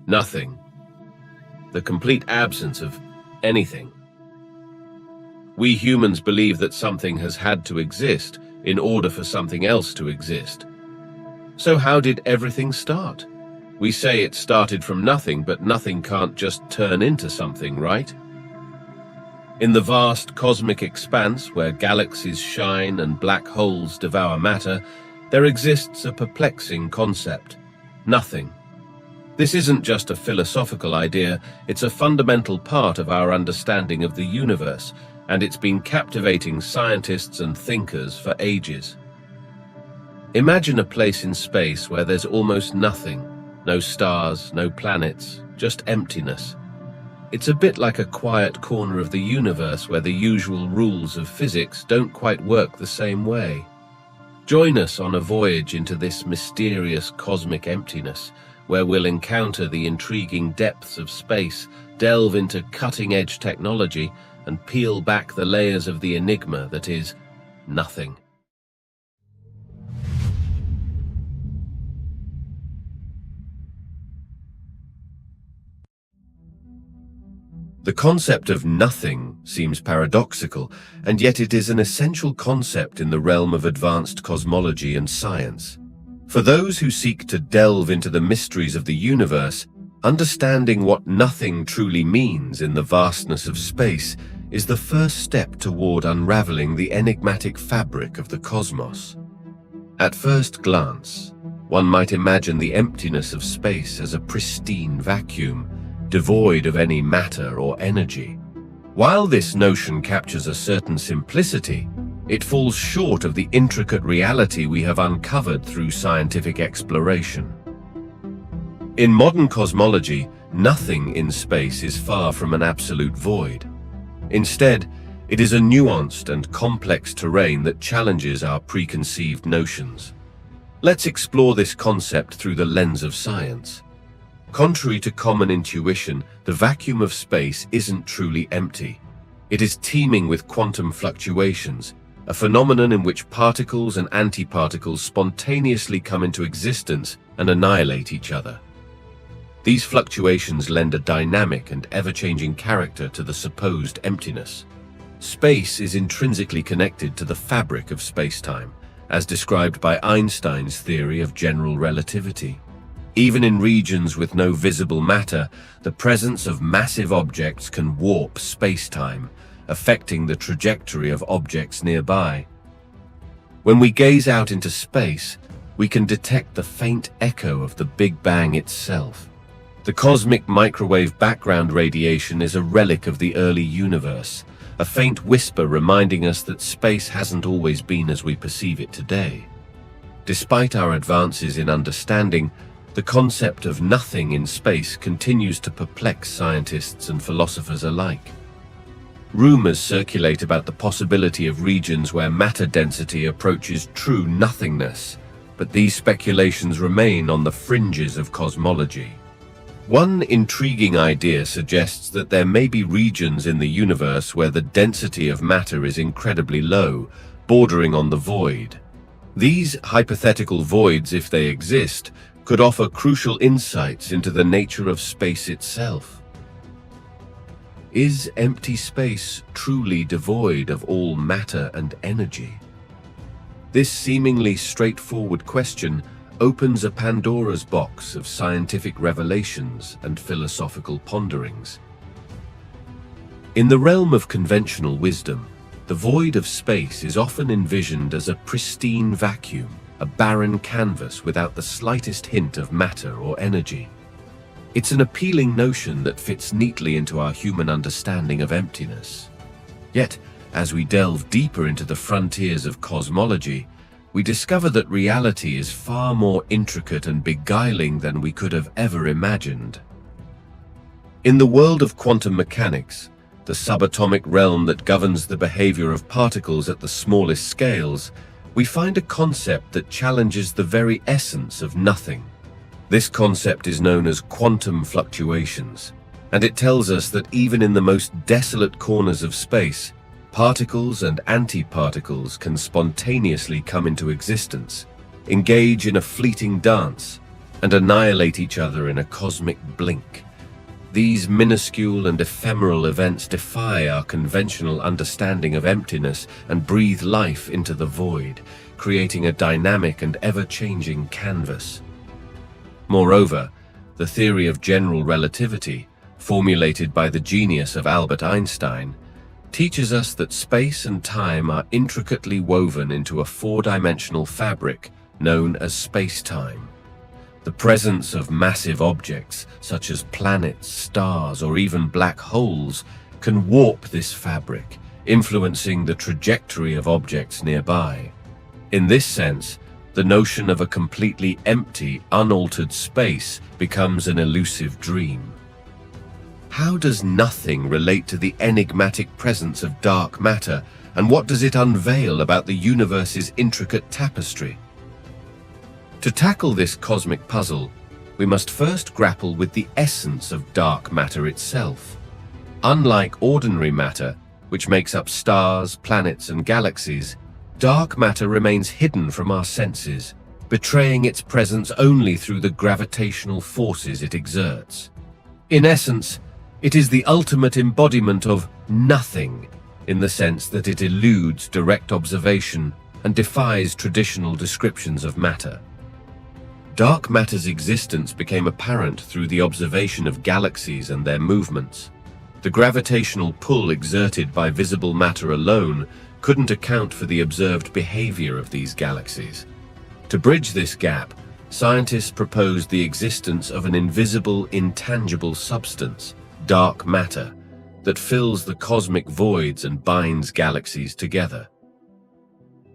Nothing. The complete absence of anything. We humans believe that something has had to exist in order for something else to exist. So how did everything start? We say it started from nothing, but nothing can't just turn into something, right? In the vast cosmic expanse where galaxies shine and black holes devour matter, there exists a perplexing concept: nothing. This isn't just a philosophical idea, it's a fundamental part of our understanding of the universe, and it's been captivating scientists and thinkers for ages. Imagine a place in space where there's almost nothing, no stars, no planets, just emptiness. It's a bit like a quiet corner of the universe where the usual rules of physics don't quite work the same way. Join us on a voyage into this mysterious cosmic emptiness, where we'll encounter the intriguing depths of space, delve into cutting-edge technology, and peel back the layers of the enigma that is nothing. The concept of nothing seems paradoxical, and yet it is an essential concept in the realm of advanced cosmology and science. For those who seek to delve into the mysteries of the universe, understanding what nothing truly means in the vastness of space is the first step toward unraveling the enigmatic fabric of the cosmos. At first glance, one might imagine the emptiness of space as a pristine vacuum, devoid of any matter or energy. While this notion captures a certain simplicity, it falls short of the intricate reality we have uncovered through scientific exploration. In modern cosmology, nothing in space is far from an absolute void. Instead, it is a nuanced and complex terrain that challenges our preconceived notions. Let's explore this concept through the lens of science. Contrary to common intuition, the vacuum of space isn't truly empty. It is teeming with quantum fluctuations, a phenomenon in which particles and antiparticles spontaneously come into existence and annihilate each other. These fluctuations lend a dynamic and ever-changing character to the supposed emptiness. Space is intrinsically connected to the fabric of space-time, as described by Einstein's theory of general relativity. Even in regions with no visible matter, the presence of massive objects can warp space-time, affecting the trajectory of objects nearby. When we gaze out into space, we can detect the faint echo of the Big Bang itself. The cosmic microwave background radiation is a relic of the early universe, a faint whisper reminding us that space hasn't always been as we perceive it today. Despite our advances in understanding, the concept of nothing in space continues to perplex scientists and philosophers alike. Rumors circulate about the possibility of regions where matter density approaches true nothingness, but these speculations remain on the fringes of cosmology. One intriguing idea suggests that there may be regions in the universe where the density of matter is incredibly low, bordering on the void. These hypothetical voids, if they exist, could offer crucial insights into the nature of space itself. Is empty space truly devoid of all matter and energy? This seemingly straightforward question opens a Pandora's box of scientific revelations and philosophical ponderings. In the realm of conventional wisdom, the void of space is often envisioned as a pristine vacuum, a barren canvas without the slightest hint of matter or energy. It's an appealing notion that fits neatly into our human understanding of emptiness. Yet, as we delve deeper into the frontiers of cosmology, we discover that reality is far more intricate and beguiling than we could have ever imagined. In the world of quantum mechanics, the subatomic realm that governs the behavior of particles at the smallest scales, we find a concept that challenges the very essence of nothing. This concept is known as quantum fluctuations, and it tells us that even in the most desolate corners of space, particles and antiparticles can spontaneously come into existence, engage in a fleeting dance, and annihilate each other in a cosmic blink. These minuscule and ephemeral events defy our conventional understanding of emptiness and breathe life into the void, creating a dynamic and ever-changing canvas. Moreover, the theory of general relativity, formulated by the genius of Albert Einstein, teaches us that space and time are intricately woven into a four-dimensional fabric known as space-time. The presence of massive objects, such as planets, stars, or even black holes, can warp this fabric, influencing the trajectory of objects nearby. In this sense, the notion of a completely empty, unaltered space becomes an elusive dream. How does nothing relate to the enigmatic presence of dark matter, and what does it unveil about the universe's intricate tapestry? To tackle this cosmic puzzle, we must first grapple with the essence of dark matter itself. Unlike ordinary matter, which makes up stars, planets, and galaxies, dark matter remains hidden from our senses, betraying its presence only through the gravitational forces it exerts. In essence, it is the ultimate embodiment of nothing, in the sense that it eludes direct observation and defies traditional descriptions of matter. Dark matter's existence became apparent through the observation of galaxies and their movements. The gravitational pull exerted by visible matter alone couldn't account for the observed behavior of these galaxies. To bridge this gap, scientists proposed the existence of an invisible, intangible substance, dark matter, that fills the cosmic voids and binds galaxies together.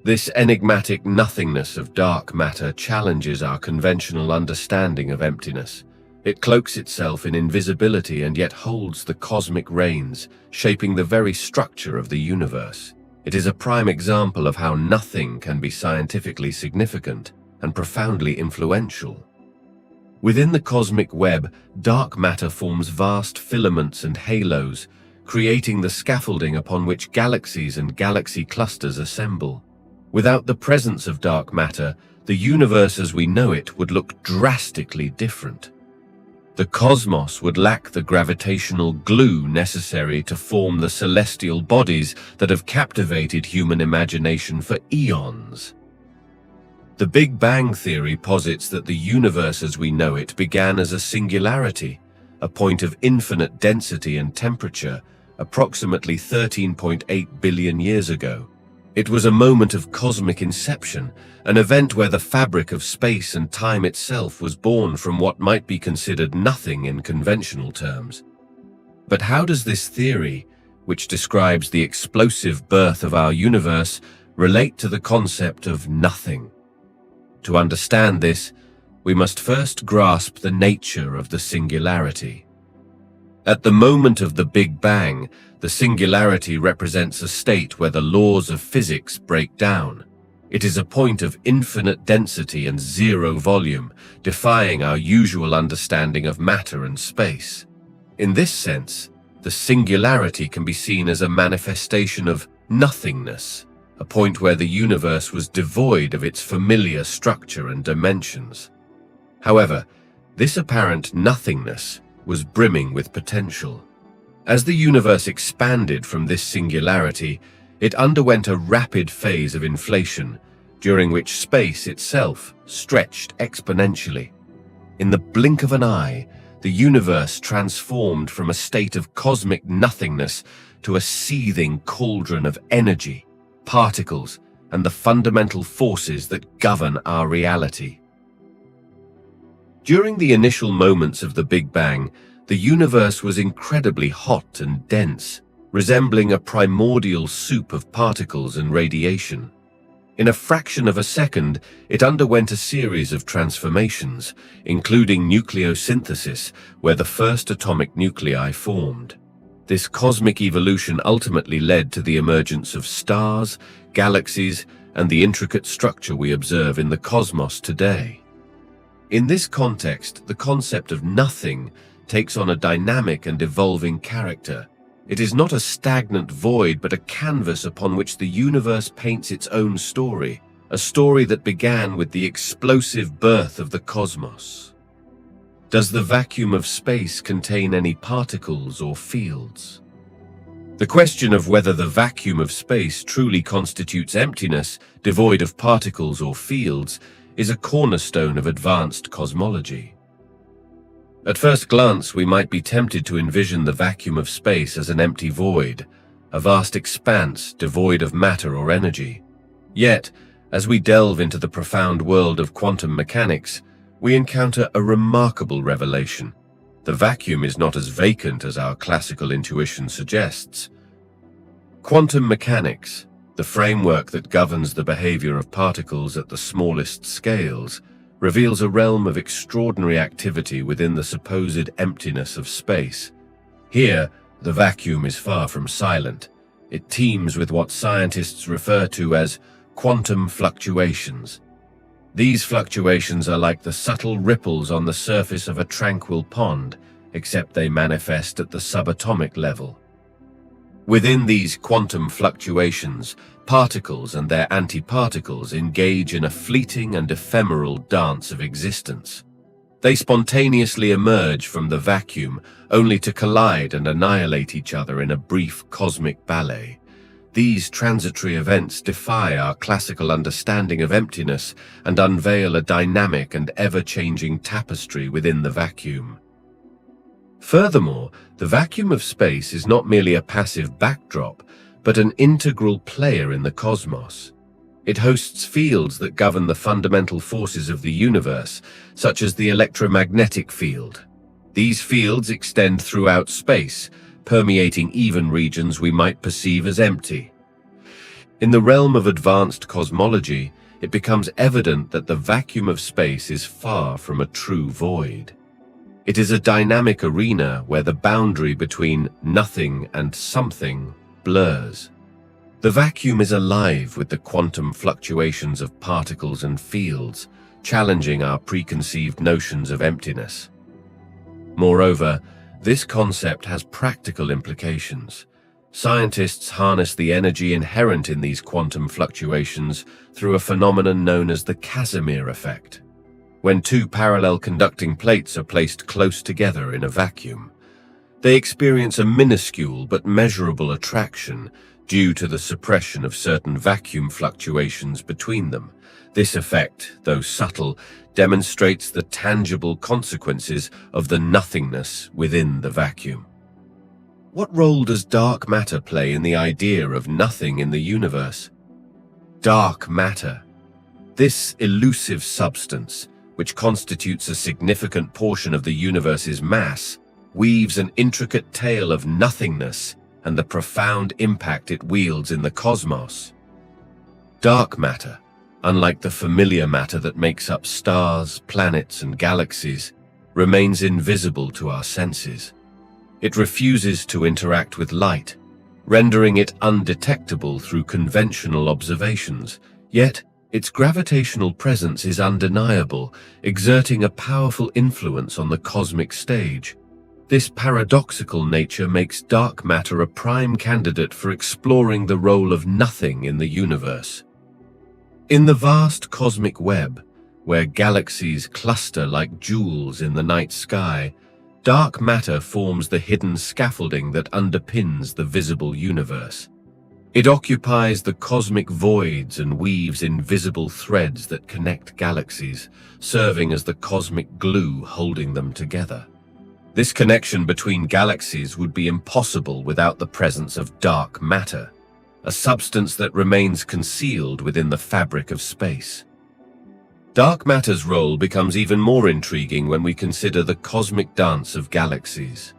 This enigmatic nothingness of dark matter challenges our conventional understanding of emptiness. It cloaks itself in invisibility and yet holds the cosmic reins, shaping the very structure of the universe. It is a prime example of how nothing can be scientifically significant and profoundly influential. Within the cosmic web, dark matter forms vast filaments and halos, creating the scaffolding upon which galaxies and galaxy clusters assemble. Without the presence of dark matter, the universe as we know it would look drastically different. The cosmos would lack the gravitational glue necessary to form the celestial bodies that have captivated human imagination for eons. The Big Bang theory posits that the universe as we know it began as a singularity, a point of infinite density and temperature, approximately 13.8 billion years ago. It was a moment of cosmic inception, an event where the fabric of space and time itself was born from what might be considered nothing in conventional terms. But how does this theory, which describes the explosive birth of our universe, relate to the concept of nothing? To understand this, we must first grasp the nature of the singularity. At the moment of the Big Bang, the singularity represents a state where the laws of physics break down. It is a point of infinite density and zero volume, defying our usual understanding of matter and space. In this sense, the singularity can be seen as a manifestation of nothingness, a point where the universe was devoid of its familiar structure and dimensions. However, this apparent nothingness was brimming with potential. As the universe expanded from this singularity, it underwent a rapid phase of inflation, during which space itself stretched exponentially. In the blink of an eye, the universe transformed from a state of cosmic nothingness to a seething cauldron of energy, particles, and the fundamental forces that govern our reality. During the initial moments of the Big Bang, the universe was incredibly hot and dense, resembling a primordial soup of particles and radiation. In a fraction of a second, it underwent a series of transformations, including nucleosynthesis, where the first atomic nuclei formed. This cosmic evolution ultimately led to the emergence of stars, galaxies, and the intricate structure we observe in the cosmos today. In this context, the concept of nothing takes on a dynamic and evolving character. It is not a stagnant void, but a canvas upon which the universe paints its own story, a story that began with the explosive birth of the cosmos. Does the vacuum of space contain any particles or fields? The question of whether the vacuum of space truly constitutes emptiness, devoid of particles or fields, is a cornerstone of advanced cosmology. At first glance, we might be tempted to envision the vacuum of space as an empty void, a vast expanse devoid of matter or energy. Yet, as we delve into the profound world of quantum mechanics, we encounter a remarkable revelation. The vacuum is not as vacant as our classical intuition suggests. Quantum mechanics, the framework that governs the behavior of particles at the smallest scales, reveals a realm of extraordinary activity within the supposed emptiness of space. Here, the vacuum is far from silent. It teems with what scientists refer to as quantum fluctuations. These fluctuations are like the subtle ripples on the surface of a tranquil pond, except they manifest at the subatomic level. Within these quantum fluctuations, particles and their antiparticles engage in a fleeting and ephemeral dance of existence. They spontaneously emerge from the vacuum, only to collide and annihilate each other in a brief cosmic ballet. These transitory events defy our classical understanding of emptiness and unveil a dynamic and ever-changing tapestry within the vacuum. Furthermore, the vacuum of space is not merely a passive backdrop, but an integral player in the cosmos. It hosts fields that govern the fundamental forces of the universe, such as the electromagnetic field. These fields extend throughout space, permeating even regions we might perceive as empty. In the realm of advanced cosmology, it becomes evident that the vacuum of space is far from a true void. It is a dynamic arena where the boundary between nothing and something blurs. The vacuum is alive with the quantum fluctuations of particles and fields, challenging our preconceived notions of emptiness. Moreover, this concept has practical implications. Scientists harness the energy inherent in these quantum fluctuations through a phenomenon known as the Casimir effect. When two parallel conducting plates are placed close together in a vacuum, they experience a minuscule but measurable attraction due to the suppression of certain vacuum fluctuations between them. This effect, though subtle, demonstrates the tangible consequences of the nothingness within the vacuum. What role does dark matter play in the idea of nothing in the universe? Dark matter. This elusive substance, which constitutes a significant portion of the universe's mass, weaves an intricate tale of nothingness and the profound impact it wields in the cosmos. Dark matter, unlike the familiar matter that makes up stars, planets, and galaxies, remains invisible to our senses. It refuses to interact with light, rendering it undetectable through conventional observations, yet its gravitational presence is undeniable, exerting a powerful influence on the cosmic stage. This paradoxical nature makes dark matter a prime candidate for exploring the role of nothing in the universe. In the vast cosmic web, where galaxies cluster like jewels in the night sky, dark matter forms the hidden scaffolding that underpins the visible universe. It occupies the cosmic voids and weaves invisible threads that connect galaxies, serving as the cosmic glue holding them together. This connection between galaxies would be impossible without the presence of dark matter, a substance that remains concealed within the fabric of space. Dark matter's role becomes even more intriguing when we consider the cosmic dance of galaxies.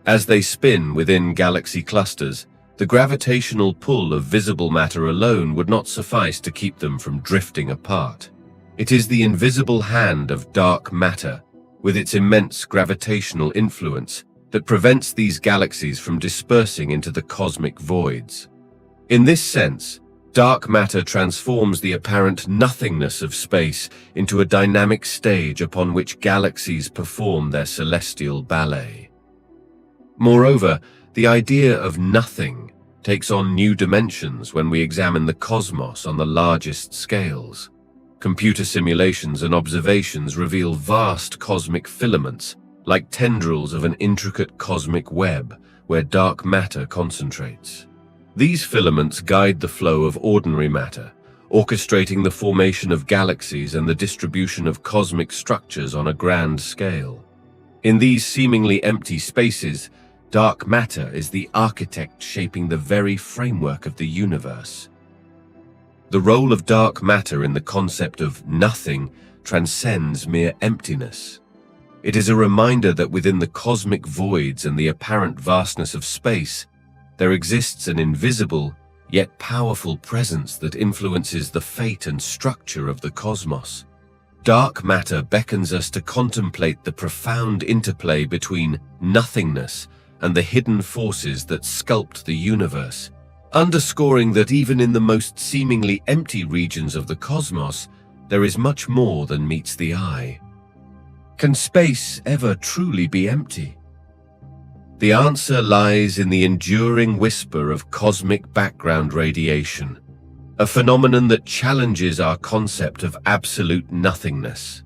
As they spin within galaxy clusters, the gravitational pull of visible matter alone would not suffice to keep them from drifting apart. It is the invisible hand of dark matter, with its immense gravitational influence, that prevents these galaxies from dispersing into the cosmic voids. In this sense, dark matter transforms the apparent nothingness of space into a dynamic stage upon which galaxies perform their celestial ballet. Moreover, the idea of nothing takes on new dimensions when we examine the cosmos on the largest scales. Computer simulations and observations reveal vast cosmic filaments, like tendrils of an intricate cosmic web where dark matter concentrates. These filaments guide the flow of ordinary matter, orchestrating the formation of galaxies and the distribution of cosmic structures on a grand scale. In these seemingly empty spaces, dark matter is the architect shaping the very framework of the universe. The role of dark matter in the concept of nothing transcends mere emptiness. It is a reminder that within the cosmic voids and the apparent vastness of space, there exists an invisible, yet powerful presence that influences the fate and structure of the cosmos. Dark matter beckons us to contemplate the profound interplay between nothingness and the hidden forces that sculpt the universe, underscoring that even in the most seemingly empty regions of the cosmos, there is much more than meets the eye. Can space ever truly be empty? The answer lies in the enduring whisper of cosmic background radiation, a phenomenon that challenges our concept of absolute nothingness.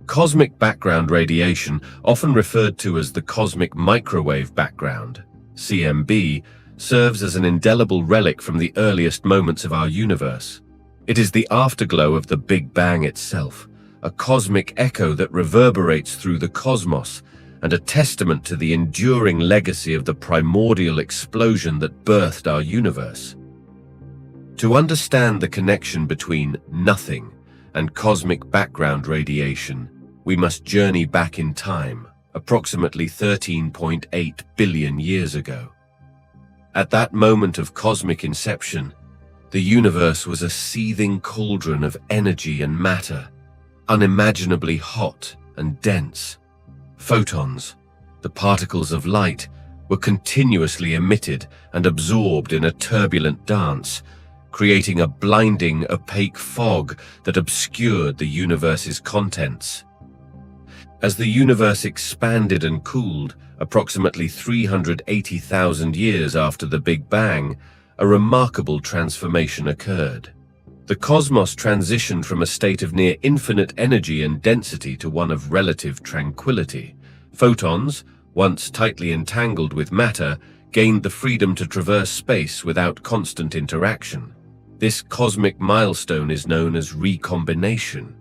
Cosmic background radiation, often referred to as the cosmic microwave background, CMB, serves as an indelible relic from the earliest moments of our universe. It is the afterglow of the Big Bang itself, a cosmic echo that reverberates through the cosmos, and a testament to the enduring legacy of the primordial explosion that birthed our universe. To understand the connection between nothing and cosmic background radiation, we must journey back in time, approximately 13.8 billion years ago. At that moment of cosmic inception, the universe was a seething cauldron of energy and matter, unimaginably hot and dense. Photons, the particles of light, were continuously emitted and absorbed in a turbulent dance, creating a blinding, opaque fog that obscured the universe's contents. As the universe expanded and cooled, approximately 380,000 years after the Big Bang, a remarkable transformation occurred. The cosmos transitioned from a state of near infinite energy and density to one of relative tranquility. Photons, once tightly entangled with matter, gained the freedom to traverse space without constant interaction. This cosmic milestone is known as recombination.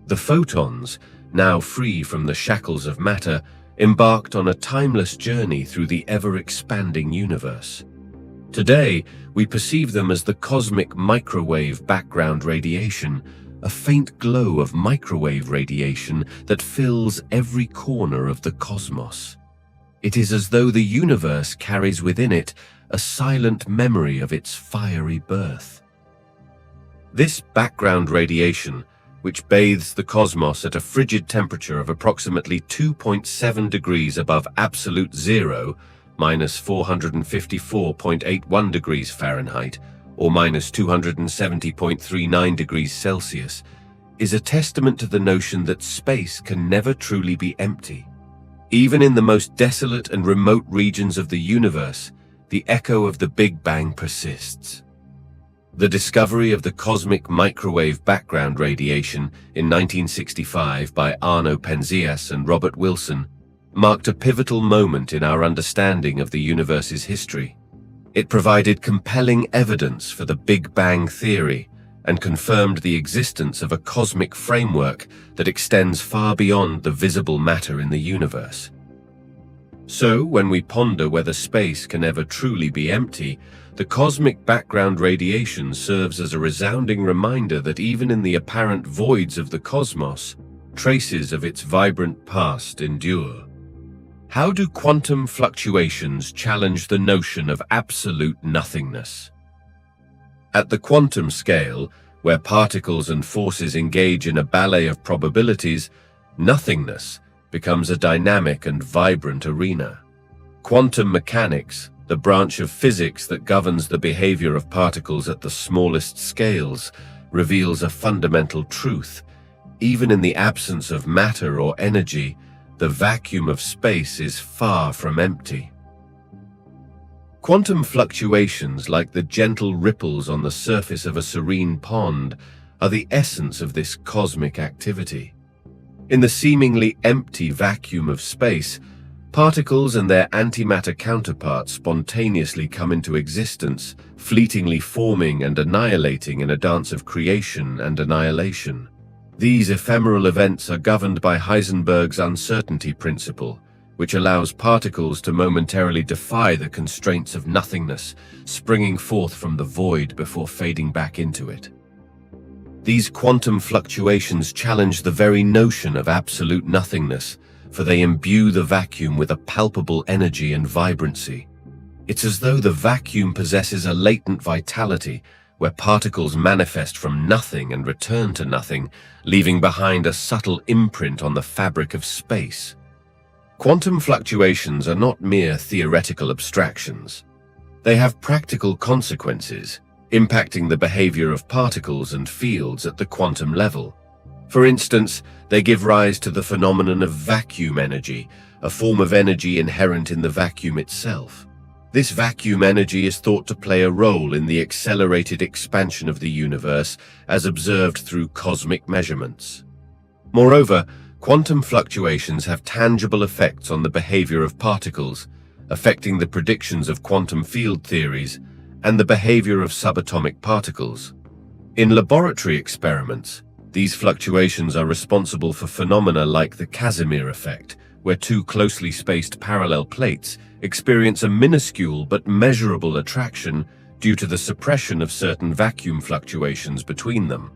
The photons, now free from the shackles of matter, embarked on a timeless journey through the ever-expanding universe. Today, we perceive them as the cosmic microwave background radiation, a faint glow of microwave radiation that fills every corner of the cosmos. It is as though the universe carries within it a silent memory of its fiery birth. This background radiation, which bathes the cosmos at a frigid temperature of approximately 2.7 degrees above absolute zero, minus 454.81 degrees Fahrenheit, or minus 270.39 degrees Celsius, is a testament to the notion that space can never truly be empty. Even in the most desolate and remote regions of the universe, the echo of the Big Bang persists. The discovery of the cosmic microwave background radiation in 1965 by Arno Penzias and Robert Wilson marked a pivotal moment in our understanding of the universe's history. It provided compelling evidence for the Big Bang theory and confirmed the existence of a cosmic framework that extends far beyond the visible matter in the universe. So, when we ponder whether space can ever truly be empty, the cosmic background radiation serves as a resounding reminder that even in the apparent voids of the cosmos, traces of its vibrant past endure. How do quantum fluctuations challenge the notion of absolute nothingness? At the quantum scale, where particles and forces engage in a ballet of probabilities, nothingness becomes a dynamic and vibrant arena. Quantum mechanics, the branch of physics that governs the behavior of particles at the smallest scales, reveals a fundamental truth. Even in the absence of matter or energy, the vacuum of space is far from empty. Quantum fluctuations, like the gentle ripples on the surface of a serene pond, are the essence of this cosmic activity. In the seemingly empty vacuum of space, particles and their antimatter counterparts spontaneously come into existence, fleetingly forming and annihilating in a dance of creation and annihilation. These ephemeral events are governed by Heisenberg's uncertainty principle, which allows particles to momentarily defy the constraints of nothingness, springing forth from the void before fading back into it. These quantum fluctuations challenge the very notion of absolute nothingness, for they imbue the vacuum with a palpable energy and vibrancy. It's as though the vacuum possesses a latent vitality, where particles manifest from nothing and return to nothing, leaving behind a subtle imprint on the fabric of space. Quantum fluctuations are not mere theoretical abstractions. They have practical consequences, impacting the behavior of particles and fields at the quantum level. For instance, they give rise to the phenomenon of vacuum energy, a form of energy inherent in the vacuum itself. This vacuum energy is thought to play a role in the accelerated expansion of the universe as observed through cosmic measurements. Moreover, quantum fluctuations have tangible effects on the behavior of particles, affecting the predictions of quantum field theories and the behavior of subatomic particles. In laboratory experiments, these fluctuations are responsible for phenomena like the Casimir effect, where two closely spaced parallel plates experience a minuscule but measurable attraction due to the suppression of certain vacuum fluctuations between them.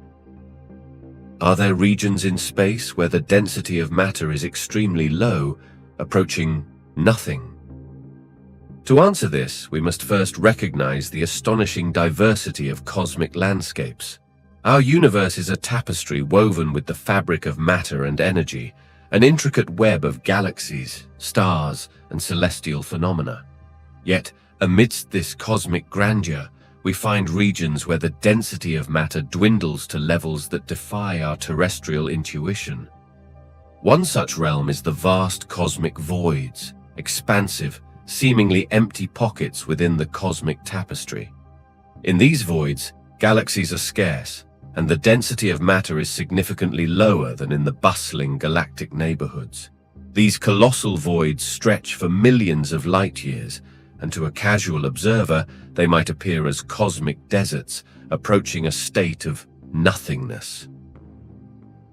Are there regions in space where the density of matter is extremely low, approaching nothing? To answer this, we must first recognize the astonishing diversity of cosmic landscapes. Our universe is a tapestry woven with the fabric of matter and energy, an intricate web of galaxies, stars, and celestial phenomena. Yet, amidst this cosmic grandeur, we find regions where the density of matter dwindles to levels that defy our terrestrial intuition. One such realm is the vast cosmic voids, expansive, seemingly empty pockets within the cosmic tapestry. In these voids, galaxies are scarce, and the density of matter is significantly lower than in the bustling galactic neighborhoods. These colossal voids stretch for millions of light years, and to a casual observer, they might appear as cosmic deserts, approaching a state of nothingness.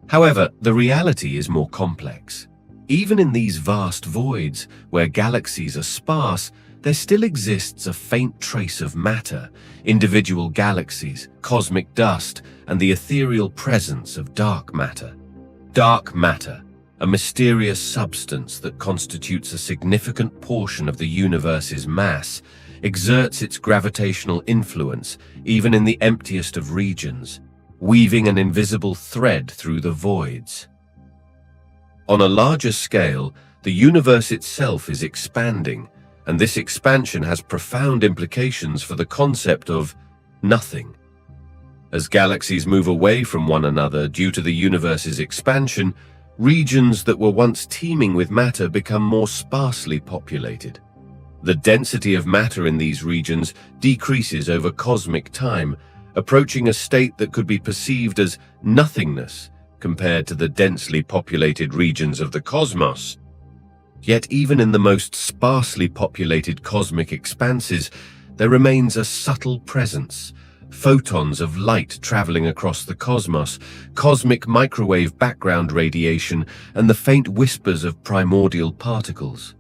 However, the reality is more complex. Even in these vast voids, where galaxies are sparse, there still exists a faint trace of matter, individual galaxies, cosmic dust, and the ethereal presence of dark matter. Dark matter, a mysterious substance that constitutes a significant portion of the universe's mass, exerts its gravitational influence even in the emptiest of regions, weaving an invisible thread through the voids. On a larger scale, the universe itself is expanding, and this expansion has profound implications for the concept of nothing. As galaxies move away from one another due to the universe's expansion, regions that were once teeming with matter become more sparsely populated. The density of matter in these regions decreases over cosmic time, approaching a state that could be perceived as nothingness compared to the densely populated regions of the cosmos. Yet even in the most sparsely populated cosmic expanses, there remains a subtle presence, photons of light traveling across the cosmos, cosmic microwave background radiation, and the faint whispers of primordial particles.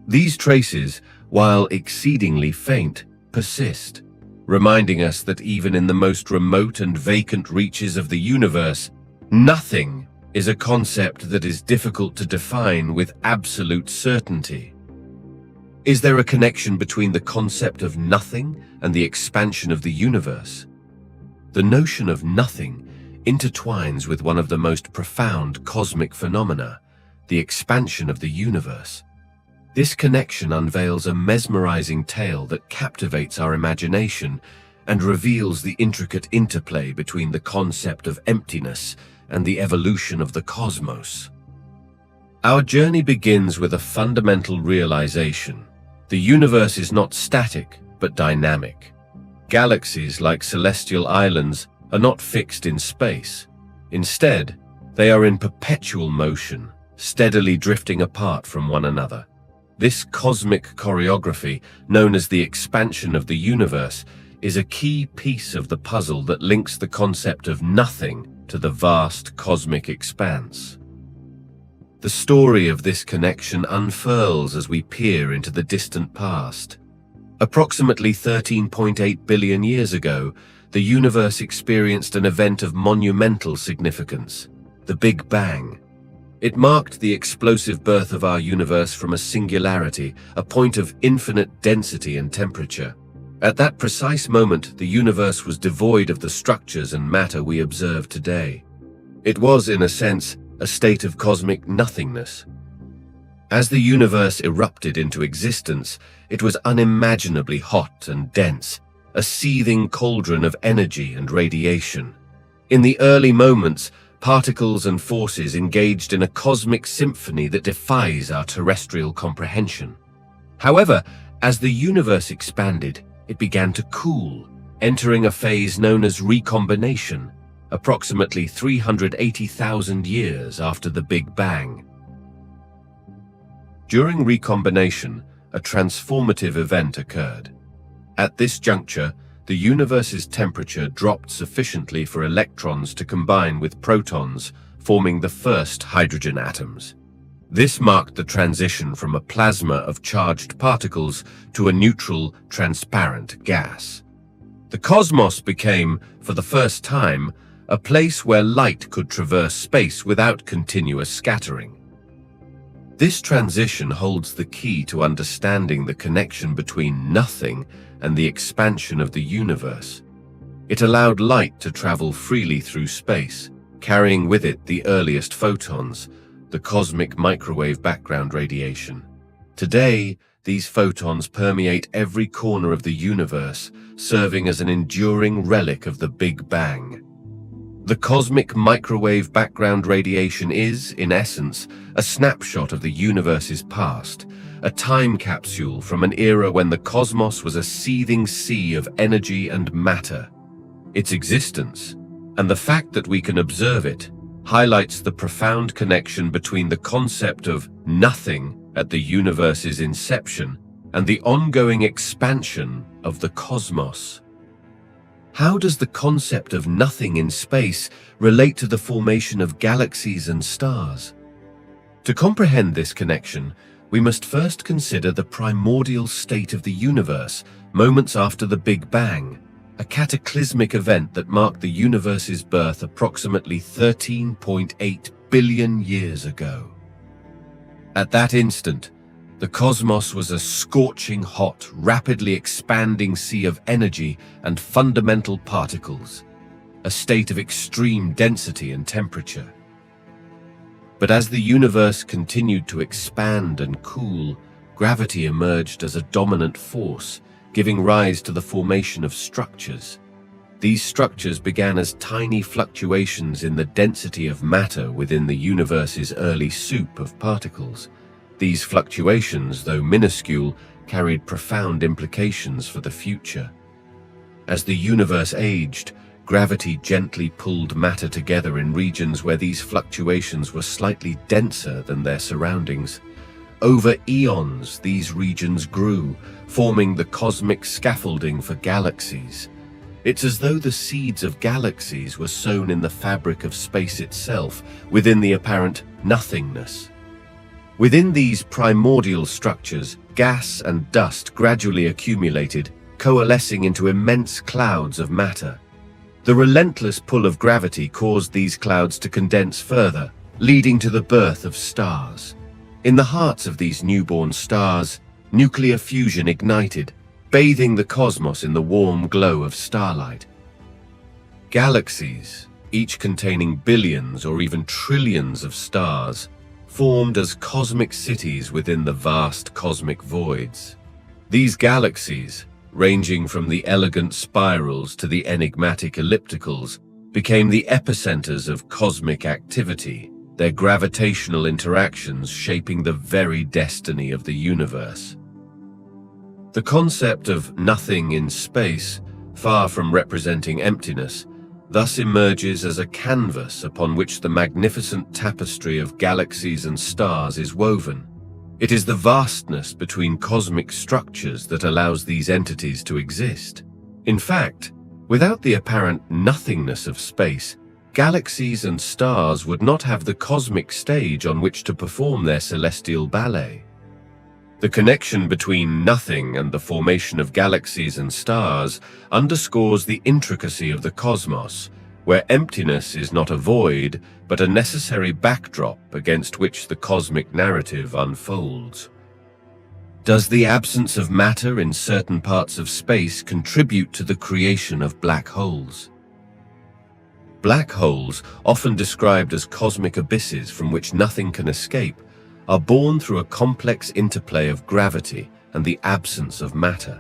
These traces, while exceedingly faint, persist, reminding us that even in the most remote and vacant reaches of the universe, nothing is a concept that is difficult to define with absolute certainty. Is there a connection between the concept of nothing and the expansion of the universe? The notion of nothing intertwines with one of the most profound cosmic phenomena, the expansion of the universe. This connection unveils a mesmerizing tale that captivates our imagination and reveals the intricate interplay between the concept of emptiness and the evolution of the cosmos. Our journey begins with a fundamental realization. The universe is not static, but dynamic. Galaxies, like celestial islands, are not fixed in space. Instead, they are in perpetual motion, steadily drifting apart from one another. This cosmic choreography, known as the expansion of the universe, is a key piece of the puzzle that links the concept of nothing to the vast cosmic expanse. The story of this connection unfurls as we peer into the distant past. Approximately 13.8 billion years ago, the universe experienced an event of monumental significance, the Big Bang. It marked the explosive birth of our universe from a singularity, a point of infinite density and temperature. At that precise moment, the universe was devoid of the structures and matter we observe today. It was, in a sense, a state of cosmic nothingness. As the universe erupted into existence, it was unimaginably hot and dense, a seething cauldron of energy and radiation. In the early moments, particles and forces engaged in a cosmic symphony that defies our terrestrial comprehension. However, as the universe expanded, it began to cool, entering a phase known as recombination, approximately 380,000 years after the Big Bang. During recombination, a transformative event occurred. At this juncture, the universe's temperature dropped sufficiently for electrons to combine with protons, forming the first hydrogen atoms. This marked the transition from a plasma of charged particles to a neutral, transparent gas. The cosmos became, for the first time, a place where light could traverse space without continuous scattering. This transition holds the key to understanding the connection between nothing and the expansion of the universe. It allowed light to travel freely through space, carrying with it the earliest photons, the cosmic microwave background radiation. Today, these photons permeate every corner of the universe, serving as an enduring relic of the Big Bang. The cosmic microwave background radiation is, in essence, a snapshot of the universe's past, a time capsule from an era when the cosmos was a seething sea of energy and matter. Its existence, and the fact that we can observe it, highlights the profound connection between the concept of nothing at the universe's inception and the ongoing expansion of the cosmos. How does the concept of nothing in space relate to the formation of galaxies and stars? To comprehend this connection, we must first consider the primordial state of the universe, moments after the Big Bang, a cataclysmic event that marked the universe's birth approximately 13.8 billion years ago. At that instant, the cosmos was a scorching hot, rapidly expanding sea of energy and fundamental particles, a state of extreme density and temperature. But as the universe continued to expand and cool, gravity emerged as a dominant force, giving rise to the formation of structures. These structures began as tiny fluctuations in the density of matter within the universe's early soup of particles. These fluctuations, though minuscule, carried profound implications for the future. As the universe aged, gravity gently pulled matter together in regions where these fluctuations were slightly denser than their surroundings. Over eons, these regions grew, forming the cosmic scaffolding for galaxies. It's as though the seeds of galaxies were sown in the fabric of space itself, within the apparent nothingness. Within these primordial structures, gas and dust gradually accumulated, coalescing into immense clouds of matter. The relentless pull of gravity caused these clouds to condense further, leading to the birth of stars. In the hearts of these newborn stars, nuclear fusion ignited, bathing the cosmos in the warm glow of starlight. Galaxies, each containing billions or even trillions of stars, formed as cosmic cities within the vast cosmic voids. These galaxies, ranging from the elegant spirals to the enigmatic ellipticals, became the epicenters of cosmic activity, their gravitational interactions shaping the very destiny of the universe. The concept of nothing in space, far from representing emptiness, thus emerges as a canvas upon which the magnificent tapestry of galaxies and stars is woven. It is the vastness between cosmic structures that allows these entities to exist. In fact, without the apparent nothingness of space, galaxies and stars would not have the cosmic stage on which to perform their celestial ballet. The connection between nothing and the formation of galaxies and stars underscores the intricacy of the cosmos, where emptiness is not a void, but a necessary backdrop against which the cosmic narrative unfolds. Does the absence of matter in certain parts of space contribute to the creation of black holes? Black holes, often described as cosmic abysses from which nothing can escape, are born through a complex interplay of gravity and the absence of matter.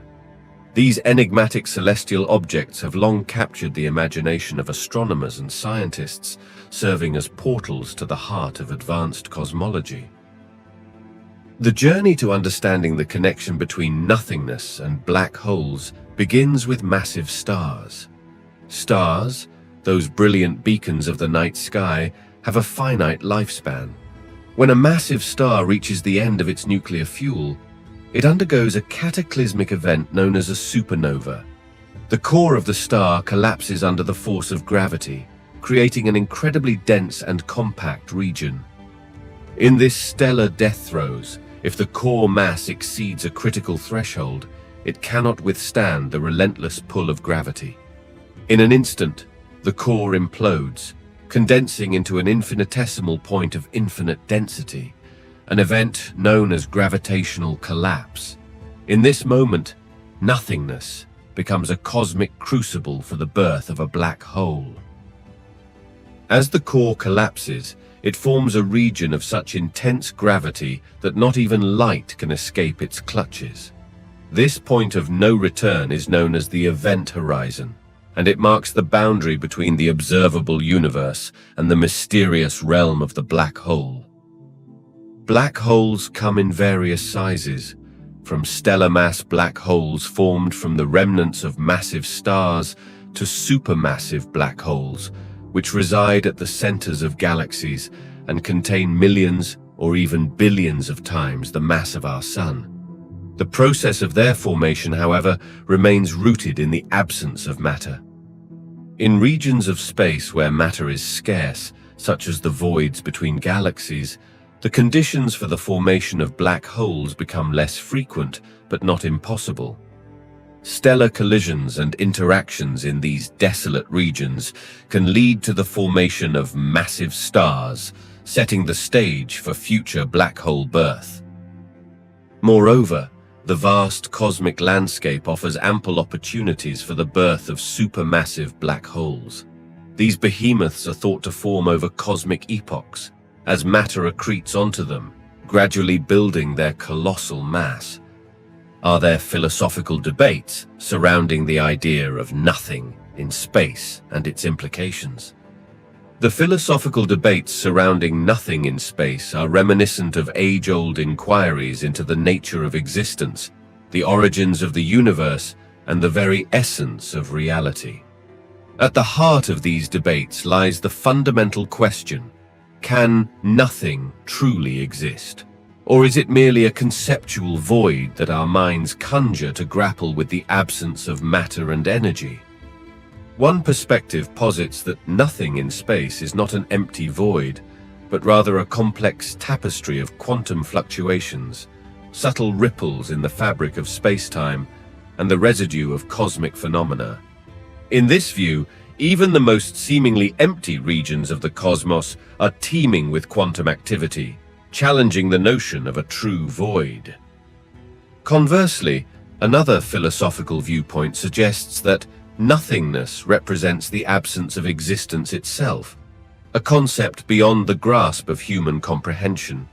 These enigmatic celestial objects have long captured the imagination of astronomers and scientists, serving as portals to the heart of advanced cosmology. The journey to understanding the connection between nothingness and black holes begins with massive stars. Stars, those brilliant beacons of the night sky, have a finite lifespan. When a massive star reaches the end of its nuclear fuel, it undergoes a cataclysmic event known as a supernova. The core of the star collapses under the force of gravity, creating an incredibly dense and compact region. In this stellar death throes, if the core mass exceeds a critical threshold, it cannot withstand the relentless pull of gravity. In an instant, the core implodes, condensing into an infinitesimal point of infinite density, an event known as gravitational collapse. In this moment, nothingness becomes a cosmic crucible for the birth of a black hole. As the core collapses, it forms a region of such intense gravity that not even light can escape its clutches. This point of no return is known as the event horizon, and it marks the boundary between the observable universe and the mysterious realm of the black hole. Black holes come in various sizes, from stellar mass black holes formed from the remnants of massive stars to supermassive black holes, which reside at the centers of galaxies and contain millions or even billions of times the mass of our Sun. The process of their formation, however, remains rooted in the absence of matter. In regions of space where matter is scarce, such as the voids between galaxies, the conditions for the formation of black holes become less frequent, but not impossible. Stellar collisions and interactions in these desolate regions can lead to the formation of massive stars, setting the stage for future black hole birth. Moreover, the vast cosmic landscape offers ample opportunities for the birth of supermassive black holes. These behemoths are thought to form over cosmic epochs, as matter accretes onto them, gradually building their colossal mass. Are there philosophical debates surrounding the idea of nothing in space and its implications? The philosophical debates surrounding nothing in space are reminiscent of age-old inquiries into the nature of existence, the origins of the universe, and the very essence of reality. At the heart of these debates lies the fundamental question: can nothing truly exist? Or is it merely a conceptual void that our minds conjure to grapple with the absence of matter and energy? One perspective posits that nothing in space is not an empty void, but rather a complex tapestry of quantum fluctuations, subtle ripples in the fabric of space-time, and the residue of cosmic phenomena. In this view, even the most seemingly empty regions of the cosmos are teeming with quantum activity, challenging the notion of a true void. Conversely, another philosophical viewpoint suggests that nothingness represents the absence of existence itself, a concept beyond the grasp of human comprehension.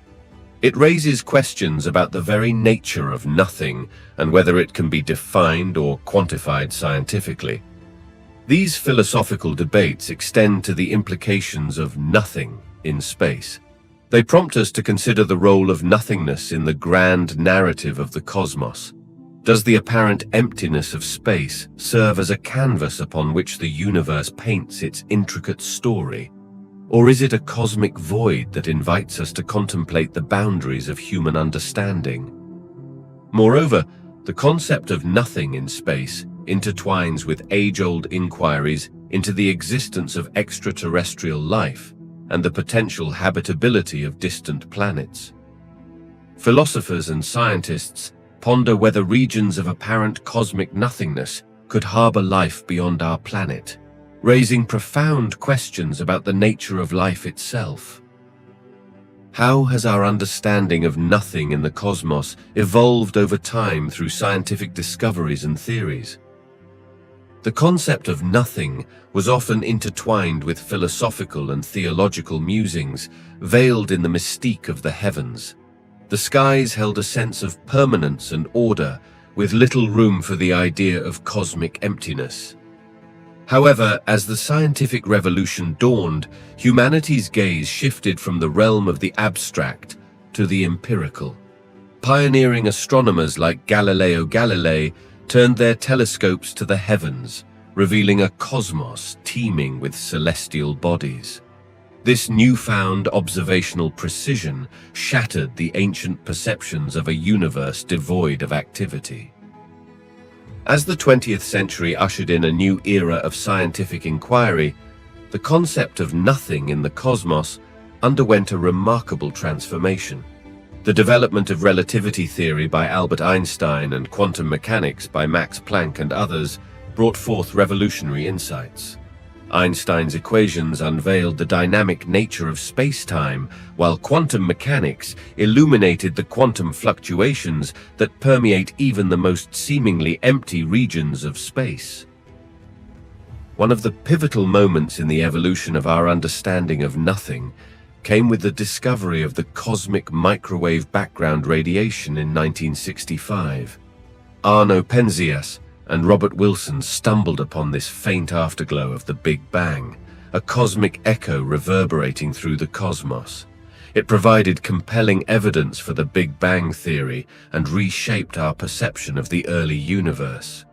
It raises questions about the very nature of nothing and whether it can be defined or quantified scientifically. These philosophical debates extend to the implications of nothing in space. They prompt us to consider the role of nothingness in the grand narrative of the cosmos. Does the apparent emptiness of space serve as a canvas upon which the universe paints its intricate story? Or is it a cosmic void that invites us to contemplate the boundaries of human understanding? Moreover, the concept of nothing in space intertwines with age-old inquiries into the existence of extraterrestrial life and the potential habitability of distant planets. Philosophers and scientists ponder whether regions of apparent cosmic nothingness could harbor life beyond our planet, raising profound questions about the nature of life itself. How has our understanding of nothing in the cosmos evolved over time through scientific discoveries and theories? The concept of nothing was often intertwined with philosophical and theological musings, veiled in the mystique of the heavens. The skies held a sense of permanence and order, with little room for the idea of cosmic emptiness. However, as the scientific revolution dawned, humanity's gaze shifted from the realm of the abstract to the empirical. Pioneering astronomers like Galileo Galilei turned their telescopes to the heavens, revealing a cosmos teeming with celestial bodies. This newfound observational precision shattered the ancient perceptions of a universe devoid of activity. As the 20th century ushered in a new era of scientific inquiry, the concept of nothing in the cosmos underwent a remarkable transformation. The development of relativity theory by Albert Einstein and quantum mechanics by Max Planck and others brought forth revolutionary insights. Einstein's equations unveiled the dynamic nature of space-time, while quantum mechanics illuminated the quantum fluctuations that permeate even the most seemingly empty regions of space. One of the pivotal moments in the evolution of our understanding of nothing came with the discovery of the cosmic microwave background radiation in 1965. Arno Penzias and Robert Wilson stumbled upon this faint afterglow of the Big Bang, a cosmic echo reverberating through the cosmos. It provided compelling evidence for the Big Bang theory and reshaped our perception of the early universe.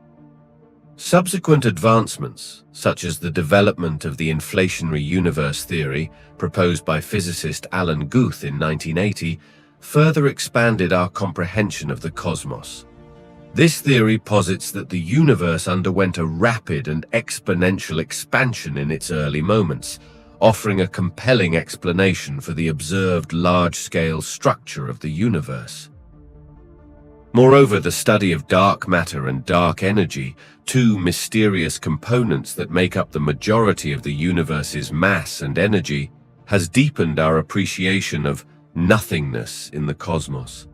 Subsequent advancements, such as the development of the inflationary universe theory proposed by physicist Alan Guth in 1980, further expanded our comprehension of the cosmos. This theory posits that the universe underwent a rapid and exponential expansion in its early moments, offering a compelling explanation for the observed large-scale structure of the universe. Moreover, the study of dark matter and dark energy, two mysterious components that make up the majority of the universe's mass and energy, has deepened our appreciation of nothingness in the cosmos.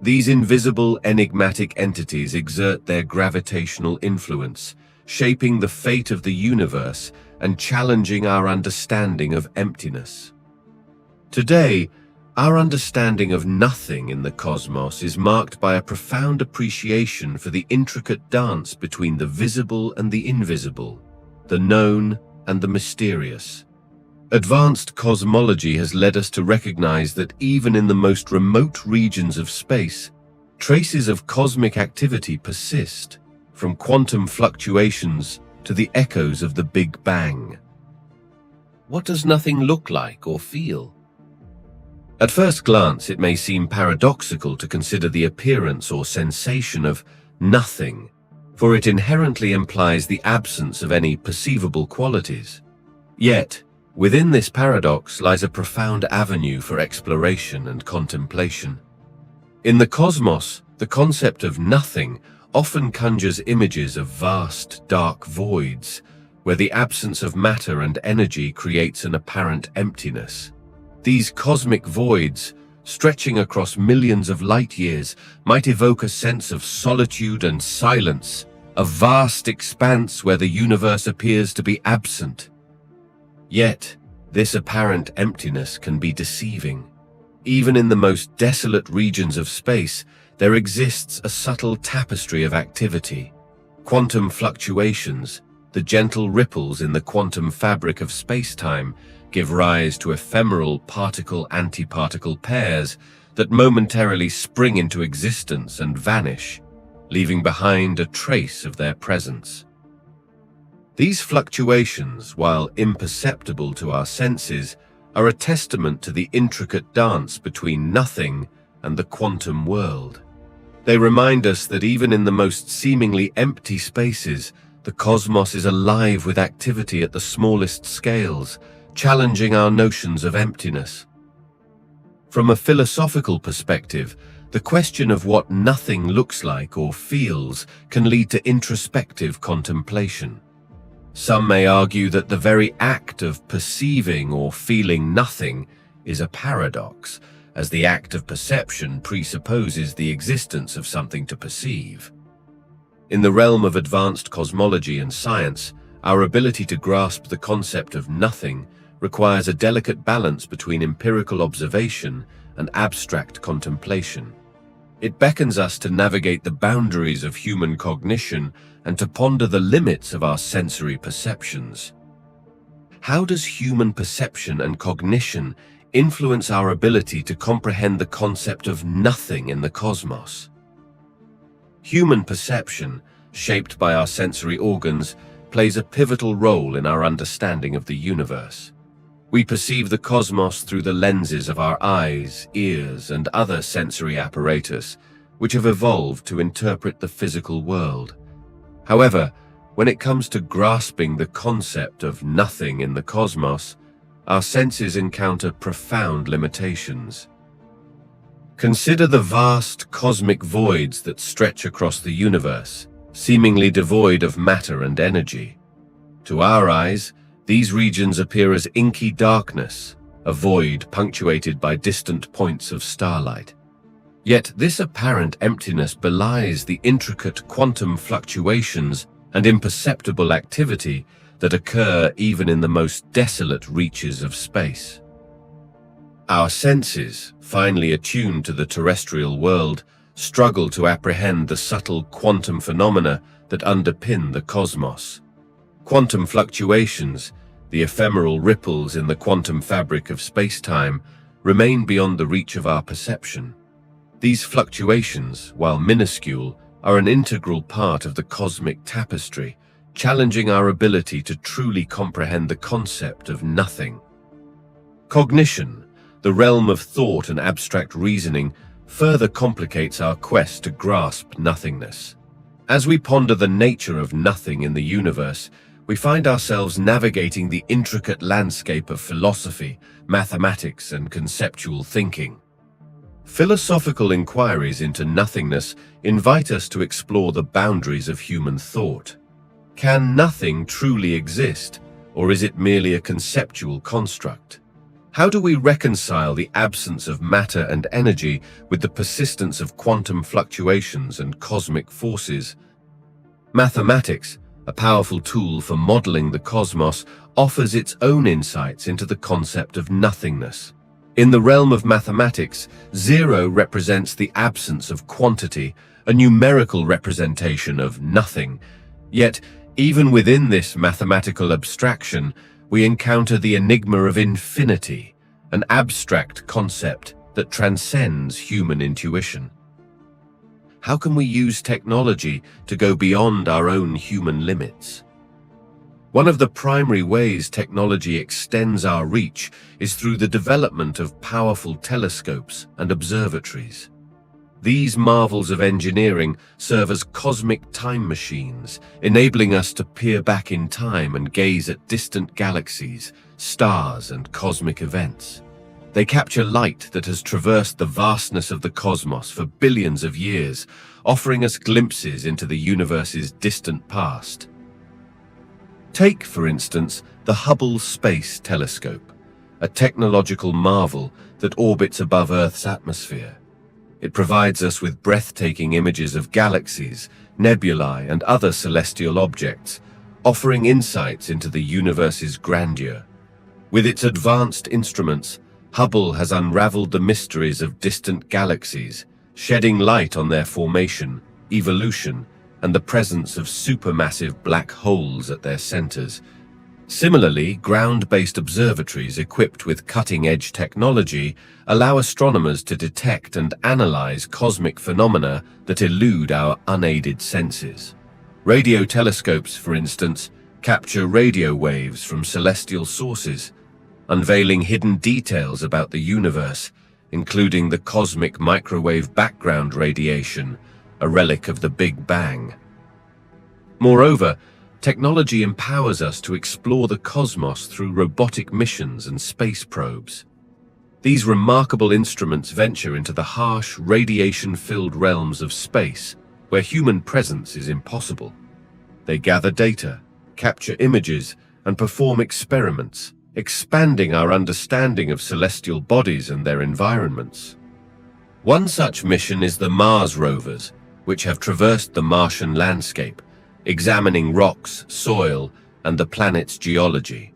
These invisible, enigmatic entities exert their gravitational influence, shaping the fate of the universe and challenging our understanding of emptiness. Today, our understanding of nothing in the cosmos is marked by a profound appreciation for the intricate dance between the visible and the invisible, the known and the mysterious. Advanced cosmology has led us to recognize that even in the most remote regions of space, traces of cosmic activity persist, from quantum fluctuations to the echoes of the Big Bang. What does nothing look like or feel? At first glance, it may seem paradoxical to consider the appearance or sensation of nothing, for it inherently implies the absence of any perceivable qualities. Yet, within this paradox lies a profound avenue for exploration and contemplation. In the cosmos, the concept of nothing often conjures images of vast, dark voids, where the absence of matter and energy creates an apparent emptiness. These cosmic voids, stretching across millions of light-years, might evoke a sense of solitude and silence, a vast expanse where the universe appears to be absent. Yet, this apparent emptiness can be deceiving. Even in the most desolate regions of space, there exists a subtle tapestry of activity. Quantum fluctuations, the gentle ripples in the quantum fabric of space-time, give rise to ephemeral particle-antiparticle pairs that momentarily spring into existence and vanish. leaving behind a trace of their presence. These fluctuations, while imperceptible to our senses, are a testament to the intricate dance between nothing and the quantum world. They remind us that even in the most seemingly empty spaces, the cosmos is alive with activity at the smallest scales, challenging our notions of emptiness. From a philosophical perspective, the question of what nothing looks like or feels can lead to introspective contemplation. Some may argue that the very act of perceiving or feeling nothing is a paradox, as the act of perception presupposes the existence of something to perceive. In the realm of advanced cosmology and science, our ability to grasp the concept of nothing requires a delicate balance between empirical observation and abstract contemplation. It beckons us to navigate the boundaries of human cognition and to ponder the limits of our sensory perceptions. How does human perception and cognition influence our ability to comprehend the concept of nothing in the cosmos? Human perception, shaped by our sensory organs, plays a pivotal role in our understanding of the universe. We perceive the cosmos through the lenses of our eyes, ears, and other sensory apparatus, which have evolved to interpret the physical world. However, when it comes to grasping the concept of nothing in the cosmos, our senses encounter profound limitations. Consider the vast cosmic voids that stretch across the universe, seemingly devoid of matter and energy. To our eyes, these regions appear as inky darkness, a void punctuated by distant points of starlight. Yet this apparent emptiness belies the intricate quantum fluctuations and imperceptible activity that occur even in the most desolate reaches of space. Our senses, finely attuned to the terrestrial world, struggle to apprehend the subtle quantum phenomena that underpin the cosmos. Quantum fluctuations, the ephemeral ripples in the quantum fabric of space-time, remain beyond the reach of our perception. These fluctuations, while minuscule, are an integral part of the cosmic tapestry, challenging our ability to truly comprehend the concept of nothing. Cognition, the realm of thought and abstract reasoning, further complicates our quest to grasp nothingness. As we ponder the nature of nothing in the universe, we find ourselves navigating the intricate landscape of philosophy, mathematics, and conceptual thinking. Philosophical inquiries into nothingness invite us to explore the boundaries of human thought. Can nothing truly exist, or is it merely a conceptual construct? How do we reconcile the absence of matter and energy with the persistence of quantum fluctuations and cosmic forces? Mathematics, a powerful tool for modeling the cosmos, offers its own insights into the concept of nothingness. In the realm of mathematics, zero represents the absence of quantity, a numerical representation of nothing. Yet, even within this mathematical abstraction, we encounter the enigma of infinity, an abstract concept that transcends human intuition. How can we use technology to go beyond our own human limits? One of the primary ways technology extends our reach is through the development of powerful telescopes and observatories. These marvels of engineering serve as cosmic time machines, enabling us to peer back in time and gaze at distant galaxies, stars, and cosmic events. They capture light that has traversed the vastness of the cosmos for billions of years, offering us glimpses into the universe's distant past. Take, for instance, the Hubble Space Telescope, a technological marvel that orbits above Earth's atmosphere. It provides us with breathtaking images of galaxies, nebulae, and other celestial objects, offering insights into the universe's grandeur. With its advanced instruments, Hubble has unraveled the mysteries of distant galaxies, shedding light on their formation, evolution, and the presence of supermassive black holes at their centers. Similarly, ground-based observatories equipped with cutting-edge technology allow astronomers to detect and analyze cosmic phenomena that elude our unaided senses. Radio telescopes, for instance, capture radio waves from celestial sources, unveiling hidden details about the universe, including the cosmic microwave background radiation, a relic of the Big Bang. Moreover, technology empowers us to explore the cosmos through robotic missions and space probes. These remarkable instruments venture into the harsh, radiation-filled realms of space, where human presence is impossible. They gather data, capture images, and perform experiments, expanding our understanding of celestial bodies and their environments. One such mission is the Mars rovers, which have traversed the Martian landscape, examining rocks, soil, and the planet's geology.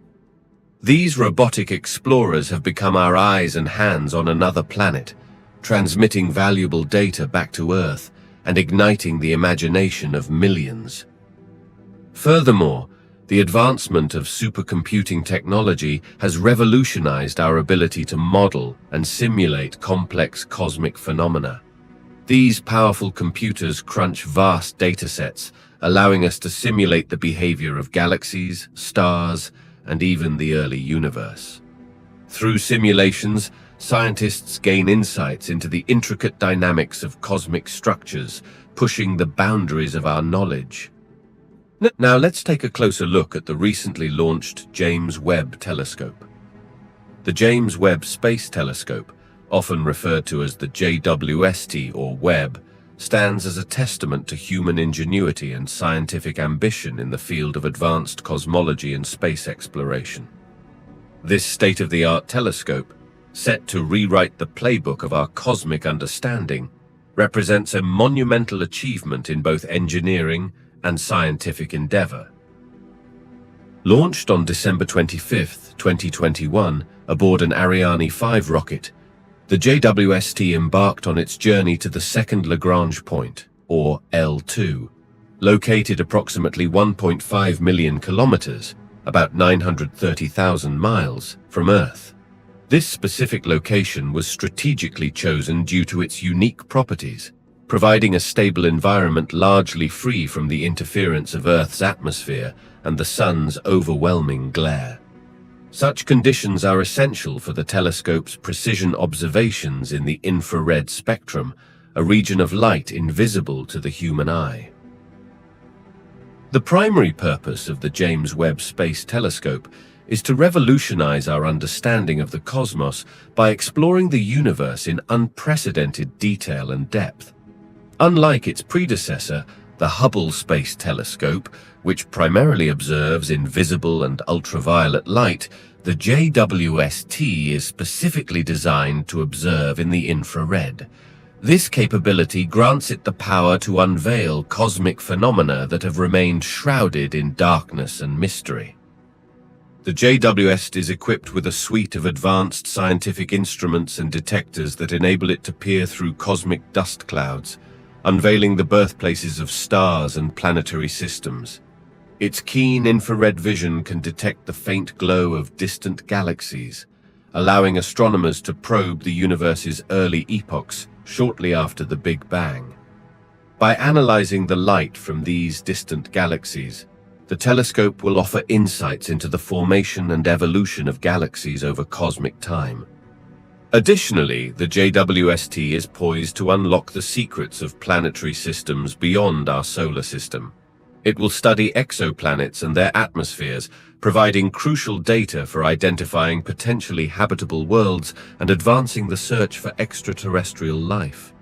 These robotic explorers have become our eyes and hands on another planet, transmitting valuable data back to Earth and igniting the imagination of millions. Furthermore, the advancement of supercomputing technology has revolutionized our ability to model and simulate complex cosmic phenomena. These powerful computers crunch vast datasets, allowing us to simulate the behavior of galaxies, stars, and even the early universe. Through simulations, scientists gain insights into the intricate dynamics of cosmic structures, pushing the boundaries of our knowledge. Now let's take a closer look at the recently launched James Webb Telescope. The James Webb Space Telescope, often referred to as the JWST or Webb, stands as a testament to human ingenuity and scientific ambition in the field of advanced cosmology and space exploration. This state-of-the-art telescope, set to rewrite the playbook of our cosmic understanding, represents a monumental achievement in both engineering and scientific endeavor. Launched on December 25, 2021, aboard an Ariane 5 rocket, the JWST embarked on its journey to the second Lagrange point, or L2, located approximately 1.5 million kilometers, about 930,000 miles, from Earth. This specific location was strategically chosen due to its unique properties, providing a stable environment largely free from the interference of Earth's atmosphere and the sun's overwhelming glare. Such conditions are essential for the telescope's precision observations in the infrared spectrum, a region of light invisible to the human eye. The primary purpose of the James Webb Space Telescope is to revolutionize our understanding of the cosmos by exploring the universe in unprecedented detail and depth. Unlike its predecessor, the Hubble Space Telescope, which primarily observes in visible and ultraviolet light, the JWST is specifically designed to observe in the infrared. This capability grants it the power to unveil cosmic phenomena that have remained shrouded in darkness and mystery. The JWST is equipped with a suite of advanced scientific instruments and detectors that enable it to peer through cosmic dust clouds, unveiling the birthplaces of stars and planetary systems. Its keen infrared vision can detect the faint glow of distant galaxies, allowing astronomers to probe the universe's early epochs shortly after the Big Bang. By analyzing the light from these distant galaxies, the telescope will offer insights into the formation and evolution of galaxies over cosmic time. Additionally, the JWST is poised to unlock the secrets of planetary systems beyond our solar system. It will study exoplanets and their atmospheres, providing crucial data for identifying potentially habitable worlds and advancing the search for extraterrestrial life.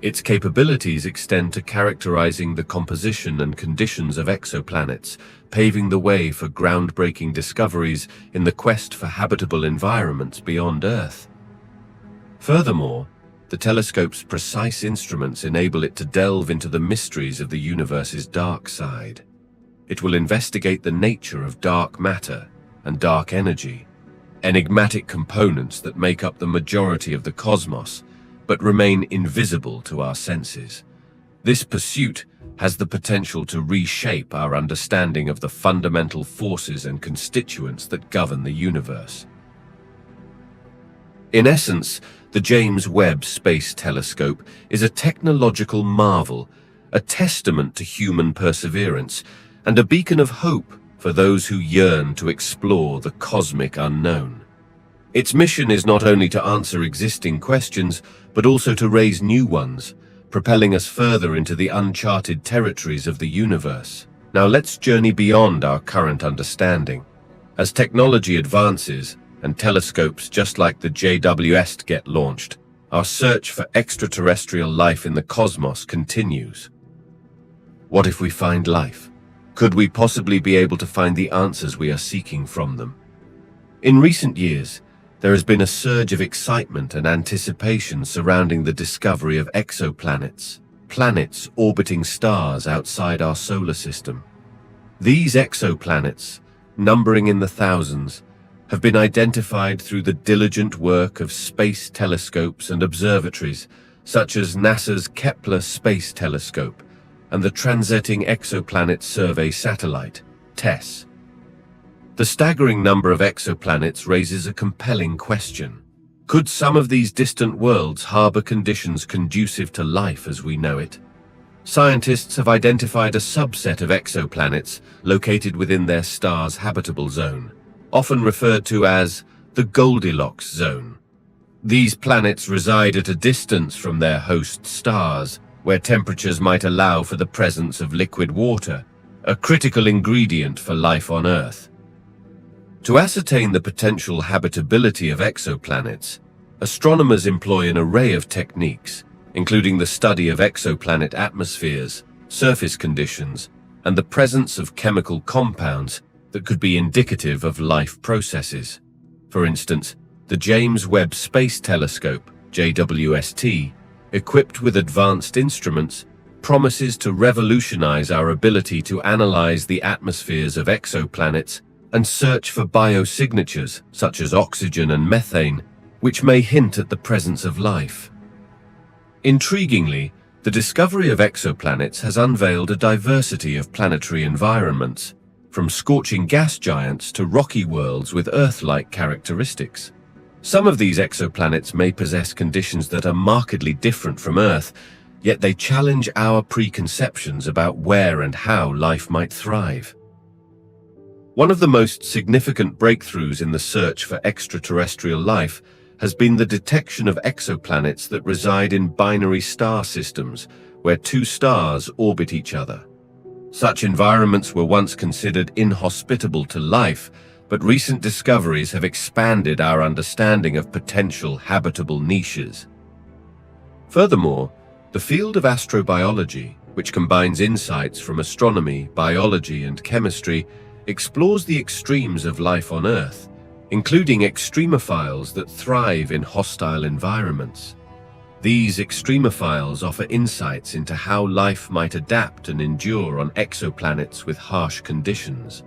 Its capabilities extend to characterizing the composition and conditions of exoplanets, paving the way for groundbreaking discoveries in the quest for habitable environments beyond Earth. Furthermore, the telescope's precise instruments enable it to delve into the mysteries of the universe's dark side. It will investigate the nature of dark matter and dark energy, enigmatic components that make up the majority of the cosmos, but remain invisible to our senses. This pursuit has the potential to reshape our understanding of the fundamental forces and constituents that govern the universe. In essence, the James Webb Space Telescope is a technological marvel, a testament to human perseverance, and a beacon of hope for those who yearn to explore the cosmic unknown. Its mission is not only to answer existing questions, but also to raise new ones, propelling us further into the uncharted territories of the universe. Now let's journey beyond our current understanding. As technology advances, and telescopes just like the JWST get launched, our search for extraterrestrial life in the cosmos continues. What if we find life? Could we possibly be able to find the answers we are seeking from them? In recent years, there has been a surge of excitement and anticipation surrounding the discovery of exoplanets, planets orbiting stars outside our solar system. These exoplanets, numbering in the thousands, have been identified through the diligent work of space telescopes and observatories, such as NASA's Kepler Space Telescope and the Transiting Exoplanet Survey Satellite, TESS. The staggering number of exoplanets raises a compelling question. Could some of these distant worlds harbor conditions conducive to life as we know it? Scientists have identified a subset of exoplanets located within their star's habitable zone, often referred to as the Goldilocks zone. These planets reside at a distance from their host stars, where temperatures might allow for the presence of liquid water, a critical ingredient for life on Earth. To ascertain the potential habitability of exoplanets, astronomers employ an array of techniques, including the study of exoplanet atmospheres, surface conditions, and the presence of chemical compounds that could be indicative of life processes. For instance, the James Webb Space Telescope, JWST, equipped with advanced instruments, promises to revolutionize our ability to analyze the atmospheres of exoplanets and search for biosignatures, such as oxygen and methane, which may hint at the presence of life. Intriguingly, the discovery of exoplanets has unveiled a diversity of planetary environments, from scorching gas giants to rocky worlds with Earth-like characteristics. Some of these exoplanets may possess conditions that are markedly different from Earth, yet they challenge our preconceptions about where and how life might thrive. One of the most significant breakthroughs in the search for extraterrestrial life has been the detection of exoplanets that reside in binary star systems, where two stars orbit each other. Such environments were once considered inhospitable to life, but recent discoveries have expanded our understanding of potential habitable niches. Furthermore, the field of astrobiology, which combines insights from astronomy, biology, and chemistry, explores the extremes of life on Earth, including extremophiles that thrive in hostile environments. These extremophiles offer insights into how life might adapt and endure on exoplanets with harsh conditions.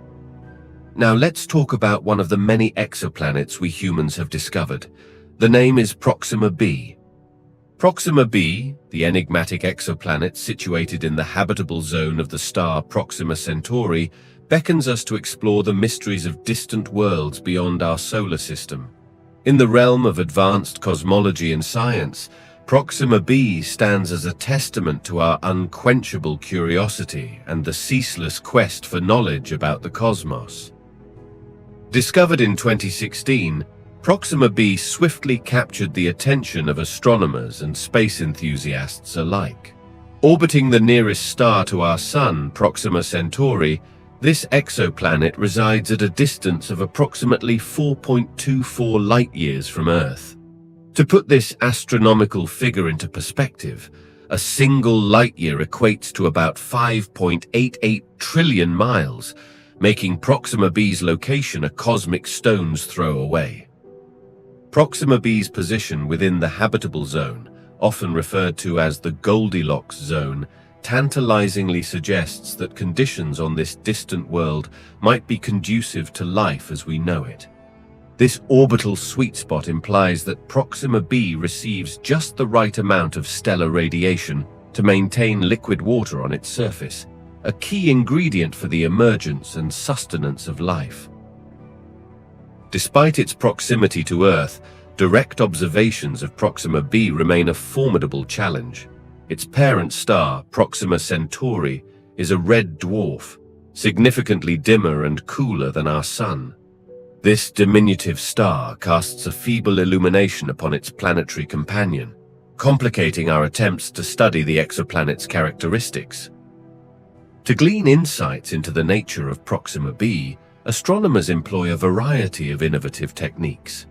Now let's talk about one of the many exoplanets we humans have discovered. The name is Proxima b. Proxima b, the enigmatic exoplanet situated in the habitable zone of the star Proxima Centauri, beckons us to explore the mysteries of distant worlds beyond our solar system. In the realm of advanced cosmology and science, Proxima b stands as a testament to our unquenchable curiosity and the ceaseless quest for knowledge about the cosmos. Discovered in 2016, Proxima b swiftly captured the attention of astronomers and space enthusiasts alike. Orbiting the nearest star to our Sun, Proxima Centauri, this exoplanet resides at a distance of approximately 4.24 light-years from Earth. To put this astronomical figure into perspective, a single light-year equates to about 5.88 trillion miles, making Proxima b's location a cosmic stone's throw away. Proxima b's position within the habitable zone, often referred to as the Goldilocks zone, tantalizingly suggests that conditions on this distant world might be conducive to life as we know it. This orbital sweet spot implies that Proxima b receives just the right amount of stellar radiation, to maintain liquid water on its surface, a key ingredient for the emergence and sustenance of life. Despite its proximity to Earth, direct observations of Proxima b remain a formidable challenge. Its parent star, Proxima Centauri, is a red dwarf, significantly dimmer and cooler than our Sun. This diminutive star casts a feeble illumination upon its planetary companion, complicating our attempts to study the exoplanet's characteristics. To glean insights into the nature of Proxima b, astronomers employ a variety of innovative techniques.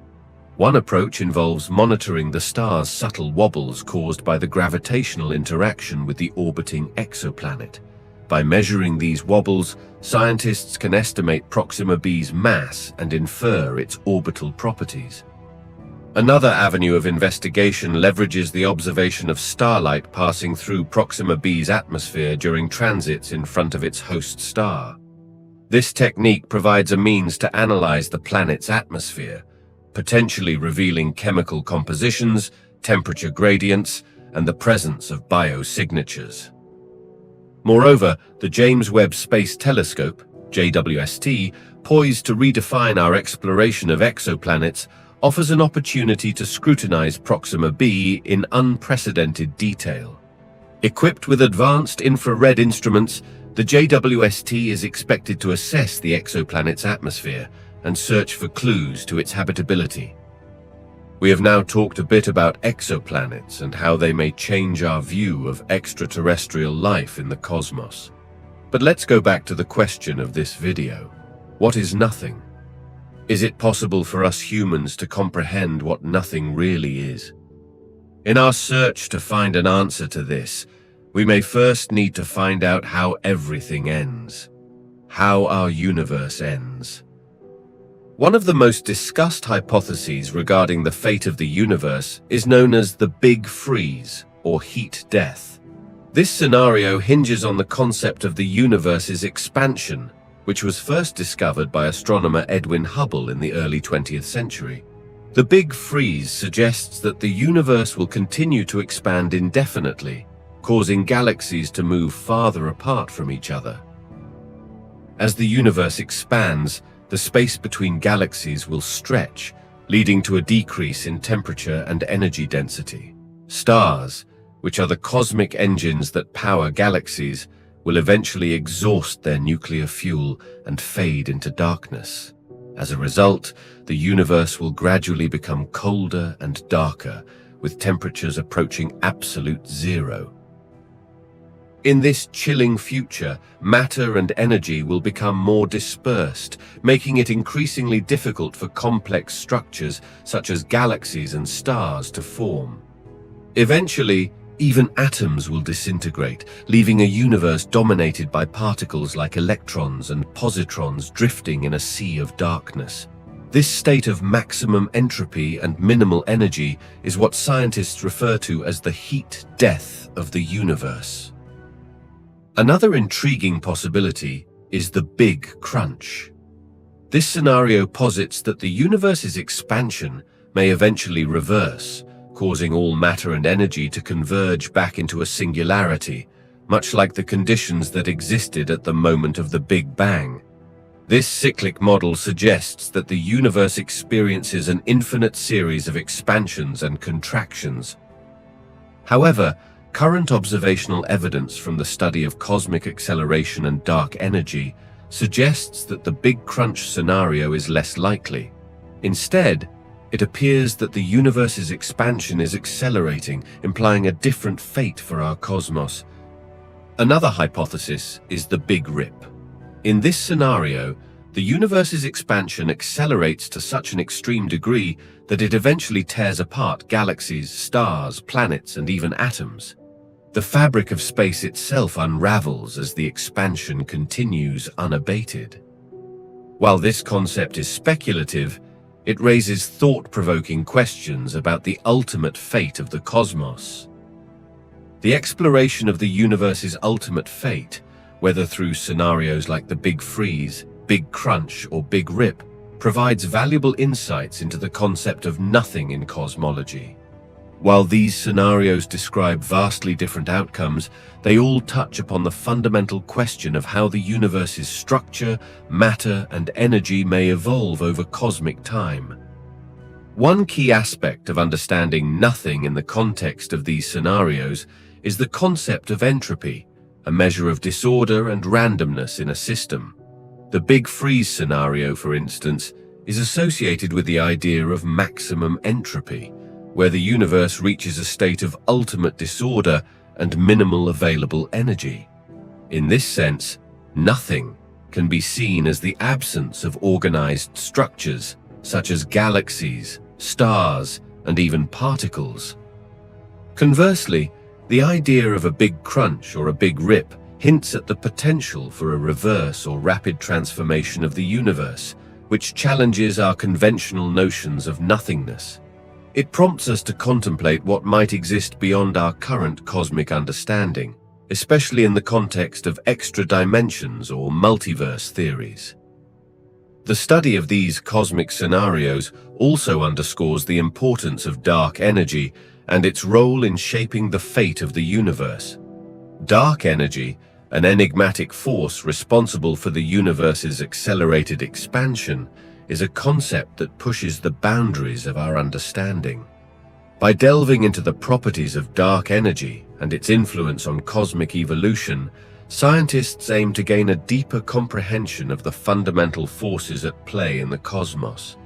One approach involves monitoring the star's subtle wobbles caused by the gravitational interaction with the orbiting exoplanet. By measuring these wobbles, scientists can estimate Proxima b's mass and infer its orbital properties. Another avenue of investigation leverages the observation of starlight passing through Proxima b's atmosphere during transits in front of its host star. This technique provides a means to analyze the planet's atmosphere, potentially revealing chemical compositions, temperature gradients, and the presence of biosignatures. Moreover, the James Webb Space Telescope, JWST, poised to redefine our exploration of exoplanets, offers an opportunity to scrutinize Proxima b in unprecedented detail. Equipped with advanced infrared instruments, the JWST is expected to assess the exoplanet's atmosphere and search for clues to its habitability. We have now talked a bit about exoplanets and how they may change our view of extraterrestrial life in the cosmos. But let's go back to the question of this video. What is nothing? Is it possible for us humans to comprehend what nothing really is? In our search to find an answer to this, we may first need to find out how everything ends, how our universe ends. One of the most discussed hypotheses regarding the fate of the universe is known as the Big Freeze, or heat death. This scenario hinges on the concept of the universe's expansion, which was first discovered by astronomer Edwin Hubble in the early 20th century. The Big Freeze suggests that the universe will continue to expand indefinitely, causing galaxies to move farther apart from each other. As the universe expands, the space between galaxies will stretch, leading to a decrease in temperature and energy density. Stars, which are the cosmic engines that power galaxies, will eventually exhaust their nuclear fuel and fade into darkness. As a result, the universe will gradually become colder and darker, with temperatures approaching absolute zero. In this chilling future, matter and energy will become more dispersed, making it increasingly difficult for complex structures such as galaxies and stars to form. Eventually, even atoms will disintegrate, leaving a universe dominated by particles like electrons and positrons drifting in a sea of darkness. This state of maximum entropy and minimal energy is what scientists refer to as the heat death of the universe. Another intriguing possibility is the Big Crunch. This scenario posits that the universe's expansion may eventually reverse, causing all matter and energy to converge back into a singularity, much like the conditions that existed at the moment of the Big Bang. This cyclic model suggests that the universe experiences an infinite series of expansions and contractions. However, current observational evidence from the study of cosmic acceleration and dark energy suggests that the Big Crunch scenario is less likely. Instead, it appears that the universe's expansion is accelerating, implying a different fate for our cosmos. Another hypothesis is the Big Rip. In this scenario, the universe's expansion accelerates to such an extreme degree that it eventually tears apart galaxies, stars, planets, and even atoms. The fabric of space itself unravels as the expansion continues unabated. While this concept is speculative, it raises thought-provoking questions about the ultimate fate of the cosmos. The exploration of the universe's ultimate fate, whether through scenarios like the Big Freeze, Big Crunch, or Big Rip, provides valuable insights into the concept of nothing in cosmology. While these scenarios describe vastly different outcomes, they all touch upon the fundamental question of how the universe's structure, matter, and energy may evolve over cosmic time. One key aspect of understanding nothing in the context of these scenarios is the concept of entropy, a measure of disorder and randomness in a system. The Big Freeze scenario, for instance, is associated with the idea of maximum entropy, where the universe reaches a state of ultimate disorder and minimal available energy. In this sense, nothing can be seen as the absence of organized structures, such as galaxies, stars, and even particles. Conversely, the idea of a big crunch or a big rip hints at the potential for a reverse or rapid transformation of the universe, which challenges our conventional notions of nothingness. It prompts us to contemplate what might exist beyond our current cosmic understanding, especially in the context of extra dimensions or multiverse theories. The study of these cosmic scenarios also underscores the importance of dark energy and its role in shaping the fate of the universe. Dark energy, an enigmatic force responsible for the universe's accelerated expansion, is a concept that pushes the boundaries of our understanding. By delving into the properties of dark energy and its influence on cosmic evolution, scientists aim to gain a deeper comprehension of the fundamental forces at play in the cosmos.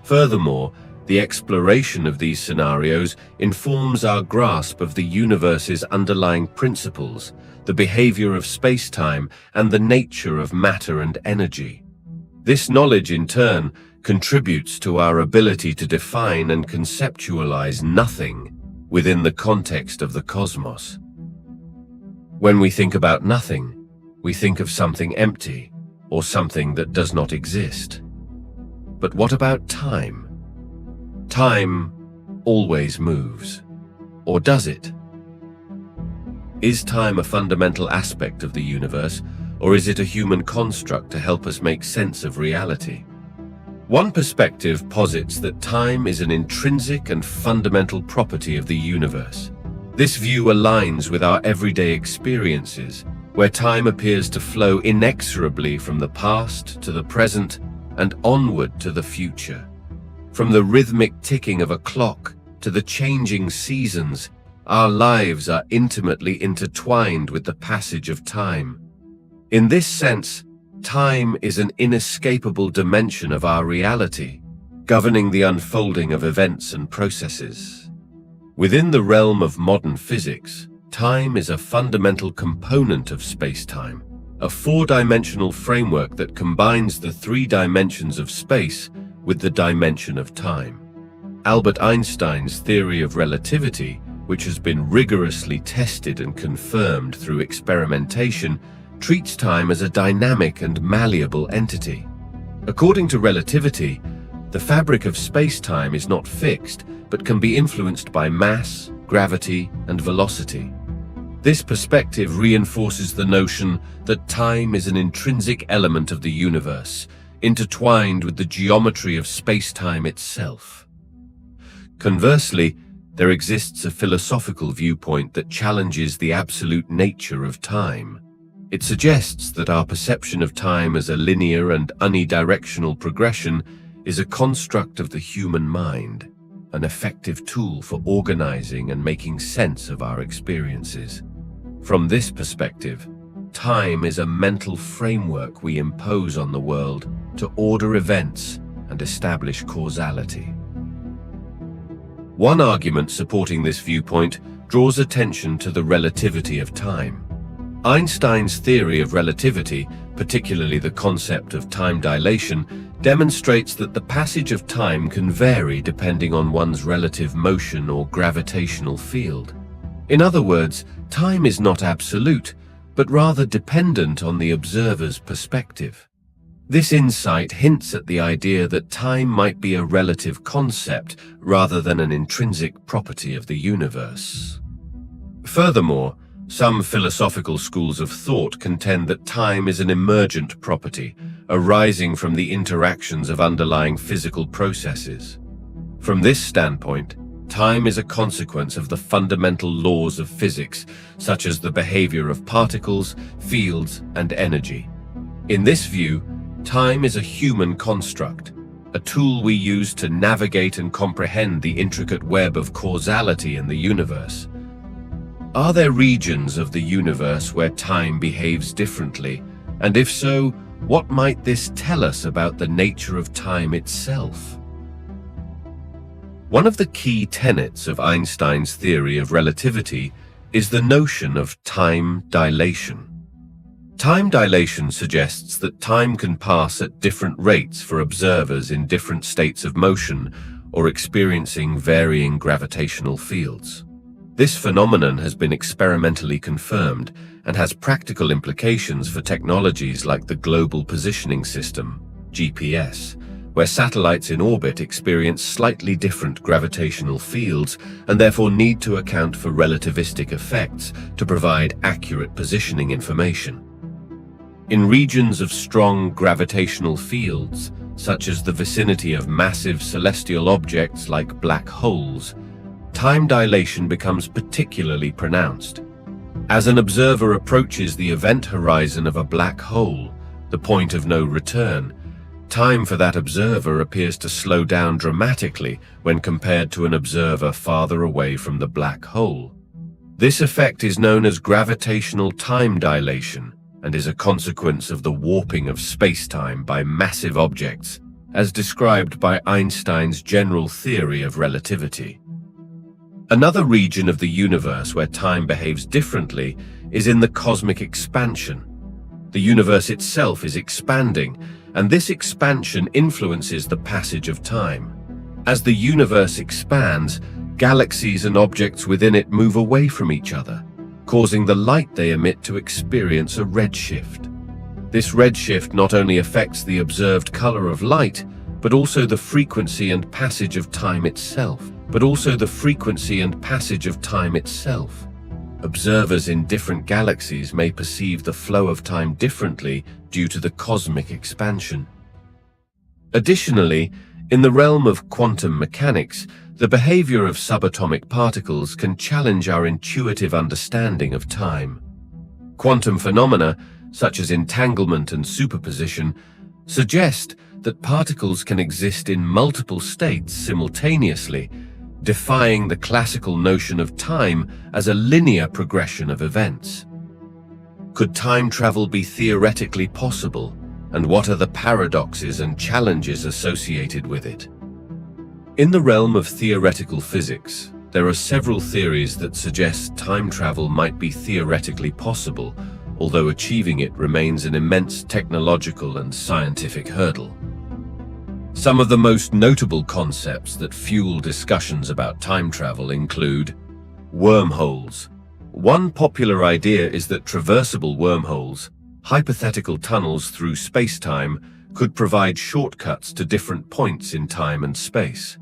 Furthermore, the exploration of these scenarios informs our grasp of the universe's underlying principles, the behavior of space-time, and the nature of matter and energy. This knowledge, in turn, contributes to our ability to define and conceptualize nothing within the context of the cosmos. When we think about nothing, we think of something empty or something that does not exist. But what about time? Time always moves. Or does it? Is time a fundamental aspect of the universe, or is it a human construct to help us make sense of reality? One perspective posits that time is an intrinsic and fundamental property of the universe. This view aligns with our everyday experiences, where time appears to flow inexorably from the past to the present and onward to the future. From the rhythmic ticking of a clock to the changing seasons, our lives are intimately intertwined with the passage of time. In this sense, time is an inescapable dimension of our reality, governing the unfolding of events and processes. Within the realm of modern physics, time is a fundamental component of space-time, a four-dimensional framework that combines the three dimensions of space with the dimension of time. Albert Einstein's theory of relativity, which has been rigorously tested and confirmed through experimentation, treats time as a dynamic and malleable entity. According to relativity, the fabric of space-time is not fixed, but can be influenced by mass, gravity, and velocity. This perspective reinforces the notion that time is an intrinsic element of the universe, intertwined with the geometry of space-time itself. Conversely, there exists a philosophical viewpoint that challenges the absolute nature of time. It suggests that our perception of time as a linear and unidirectional progression is a construct of the human mind, an effective tool for organizing and making sense of our experiences. From this perspective, time is a mental framework we impose on the world to order events and establish causality. One argument supporting this viewpoint draws attention to the relativity of time. Einstein's theory of relativity, particularly the concept of time dilation, demonstrates that the passage of time can vary depending on one's relative motion or gravitational field. In other words, time is not absolute, but rather dependent on the observer's perspective. This insight hints at the idea that time might be a relative concept rather than an intrinsic property of the universe. Furthermore, some philosophical schools of thought contend that time is an emergent property, arising from the interactions of underlying physical processes. From this standpoint, time is a consequence of the fundamental laws of physics, such as the behavior of particles, fields, and energy. In this view, time is a human construct, a tool we use to navigate and comprehend the intricate web of causality in the universe. Are there regions of the universe where time behaves differently? And if so, what might this tell us about the nature of time itself? One of the key tenets of Einstein's theory of relativity is the notion of time dilation. Time dilation suggests that time can pass at different rates for observers in different states of motion or experiencing varying gravitational fields. This phenomenon has been experimentally confirmed and has practical implications for technologies like the Global Positioning System, GPS, where satellites in orbit experience slightly different gravitational fields and therefore need to account for relativistic effects to provide accurate positioning information. In regions of strong gravitational fields, such as the vicinity of massive celestial objects like black holes, time dilation becomes particularly pronounced. As an observer approaches the event horizon of a black hole, the point of no return, time for that observer appears to slow down dramatically when compared to an observer farther away from the black hole. This effect is known as gravitational time dilation and is a consequence of the warping of space-time by massive objects, as described by Einstein's general theory of relativity. Another region of the universe where time behaves differently is in the cosmic expansion. The universe itself is expanding, and this expansion influences the passage of time. As the universe expands, galaxies and objects within it move away from each other, causing the light they emit to experience a redshift. This redshift not only affects the observed color of light, but also the frequency and passage of time itself. Observers in different galaxies may perceive the flow of time differently due to the cosmic expansion. Additionally, in the realm of quantum mechanics, the behavior of subatomic particles can challenge our intuitive understanding of time. Quantum phenomena, such as entanglement and superposition, suggest that particles can exist in multiple states simultaneously, defying the classical notion of time as a linear progression of events. Could time travel be theoretically possible, and what are the paradoxes and challenges associated with it? In the realm of theoretical physics, there are several theories that suggest time travel might be theoretically possible, although achieving it remains an immense technological and scientific hurdle. Some of the most notable concepts that fuel discussions about time travel include wormholes. One popular idea is that traversable wormholes, hypothetical tunnels through space-time, could provide shortcuts to different points in time and space.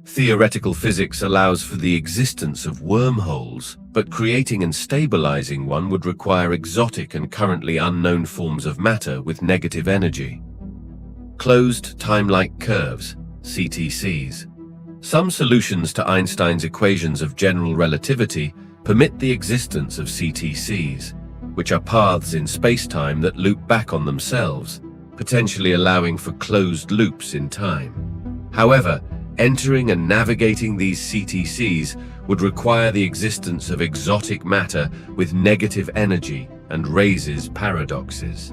Theoretical physics allows for the existence of wormholes, but creating and stabilizing one would require exotic and currently unknown forms of matter with negative energy. Closed time-like curves, CTCs. Some solutions to Einstein's equations of general relativity permit the existence of CTCs, which are paths in space-time that loop back on themselves, potentially allowing for closed loops in time. However, entering and navigating these CTCs would require the existence of exotic matter with negative energy and raises paradoxes.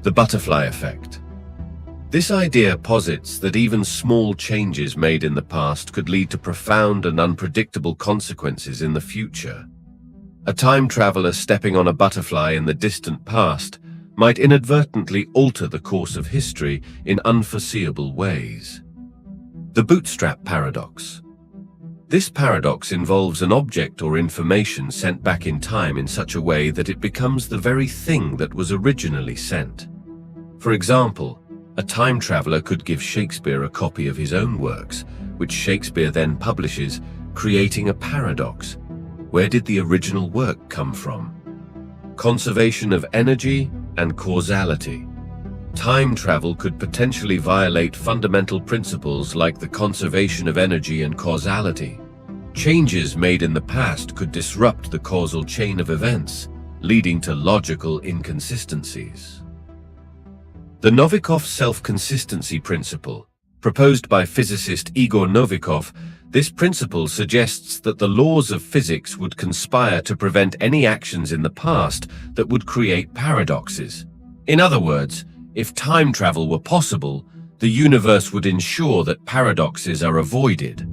The butterfly effect. This idea posits that even small changes made in the past could lead to profound and unpredictable consequences in the future. A time traveler stepping on a butterfly in the distant past might inadvertently alter the course of history in unforeseeable ways. The bootstrap paradox. This paradox involves an object or information sent back in time in such a way that it becomes the very thing that was originally sent. For example, a time traveler could give Shakespeare a copy of his own works, which Shakespeare then publishes, creating a paradox. Where did the original work come from? Conservation of energy and causality. time travel could potentially violate fundamental principles like the conservation of energy and causality. Changes made in the past could disrupt the causal chain of events, leading to logical inconsistencies. The Novikov self-consistency principle, proposed by physicist Igor Novikov, this principle suggests that the laws of physics would conspire to prevent any actions in the past that would create paradoxes. In other words, if time travel were possible, the universe would ensure that paradoxes are avoided.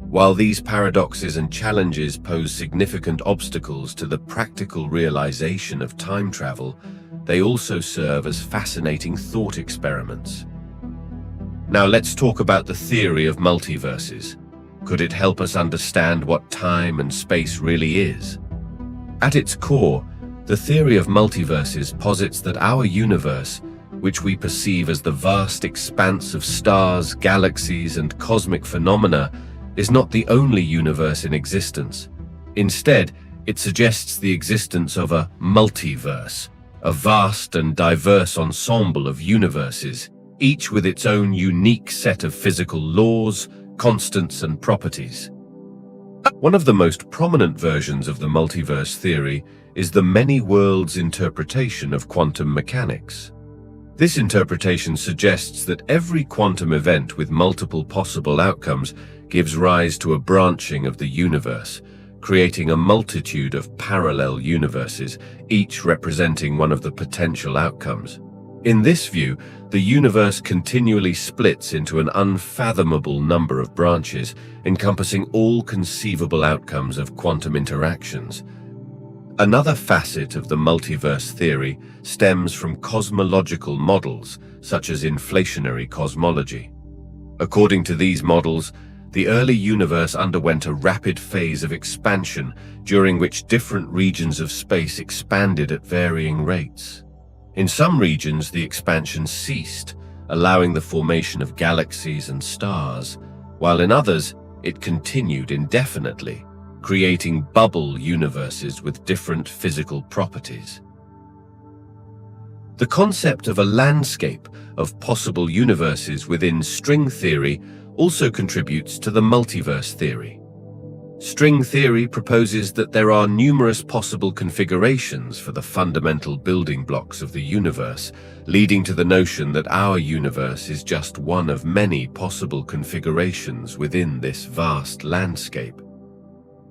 While these paradoxes and challenges pose significant obstacles to the practical realization of time travel, they also serve as fascinating thought experiments. Now let's talk about the theory of multiverses. Could it help us understand what time and space really is? At its core, the theory of multiverses posits that our universe, which we perceive as the vast expanse of stars, galaxies, and cosmic phenomena, is not the only universe in existence. Instead, it suggests the existence of a multiverse, a vast and diverse ensemble of universes, each with its own unique set of physical laws, constants, and properties. One of the most prominent versions of the multiverse theory is the many worlds interpretation of quantum mechanics. This interpretation suggests that every quantum event with multiple possible outcomes gives rise to a branching of the universe, creating a multitude of parallel universes, each representing one of the potential outcomes. In this view, the universe continually splits into an unfathomable number of branches, encompassing all conceivable outcomes of quantum interactions. Another facet of the multiverse theory stems from cosmological models, such as inflationary cosmology. According to these models, the early universe underwent a rapid phase of expansion, during which different regions of space expanded at varying rates. In some regions, the expansion ceased, allowing the formation of galaxies and stars, while in others, it continued indefinitely, creating bubble universes with different physical properties. The concept of a landscape of possible universes within string theory also contributes to the multiverse theory. String theory proposes that there are numerous possible configurations for the fundamental building blocks of the universe, leading to the notion that our universe is just one of many possible configurations within this vast landscape.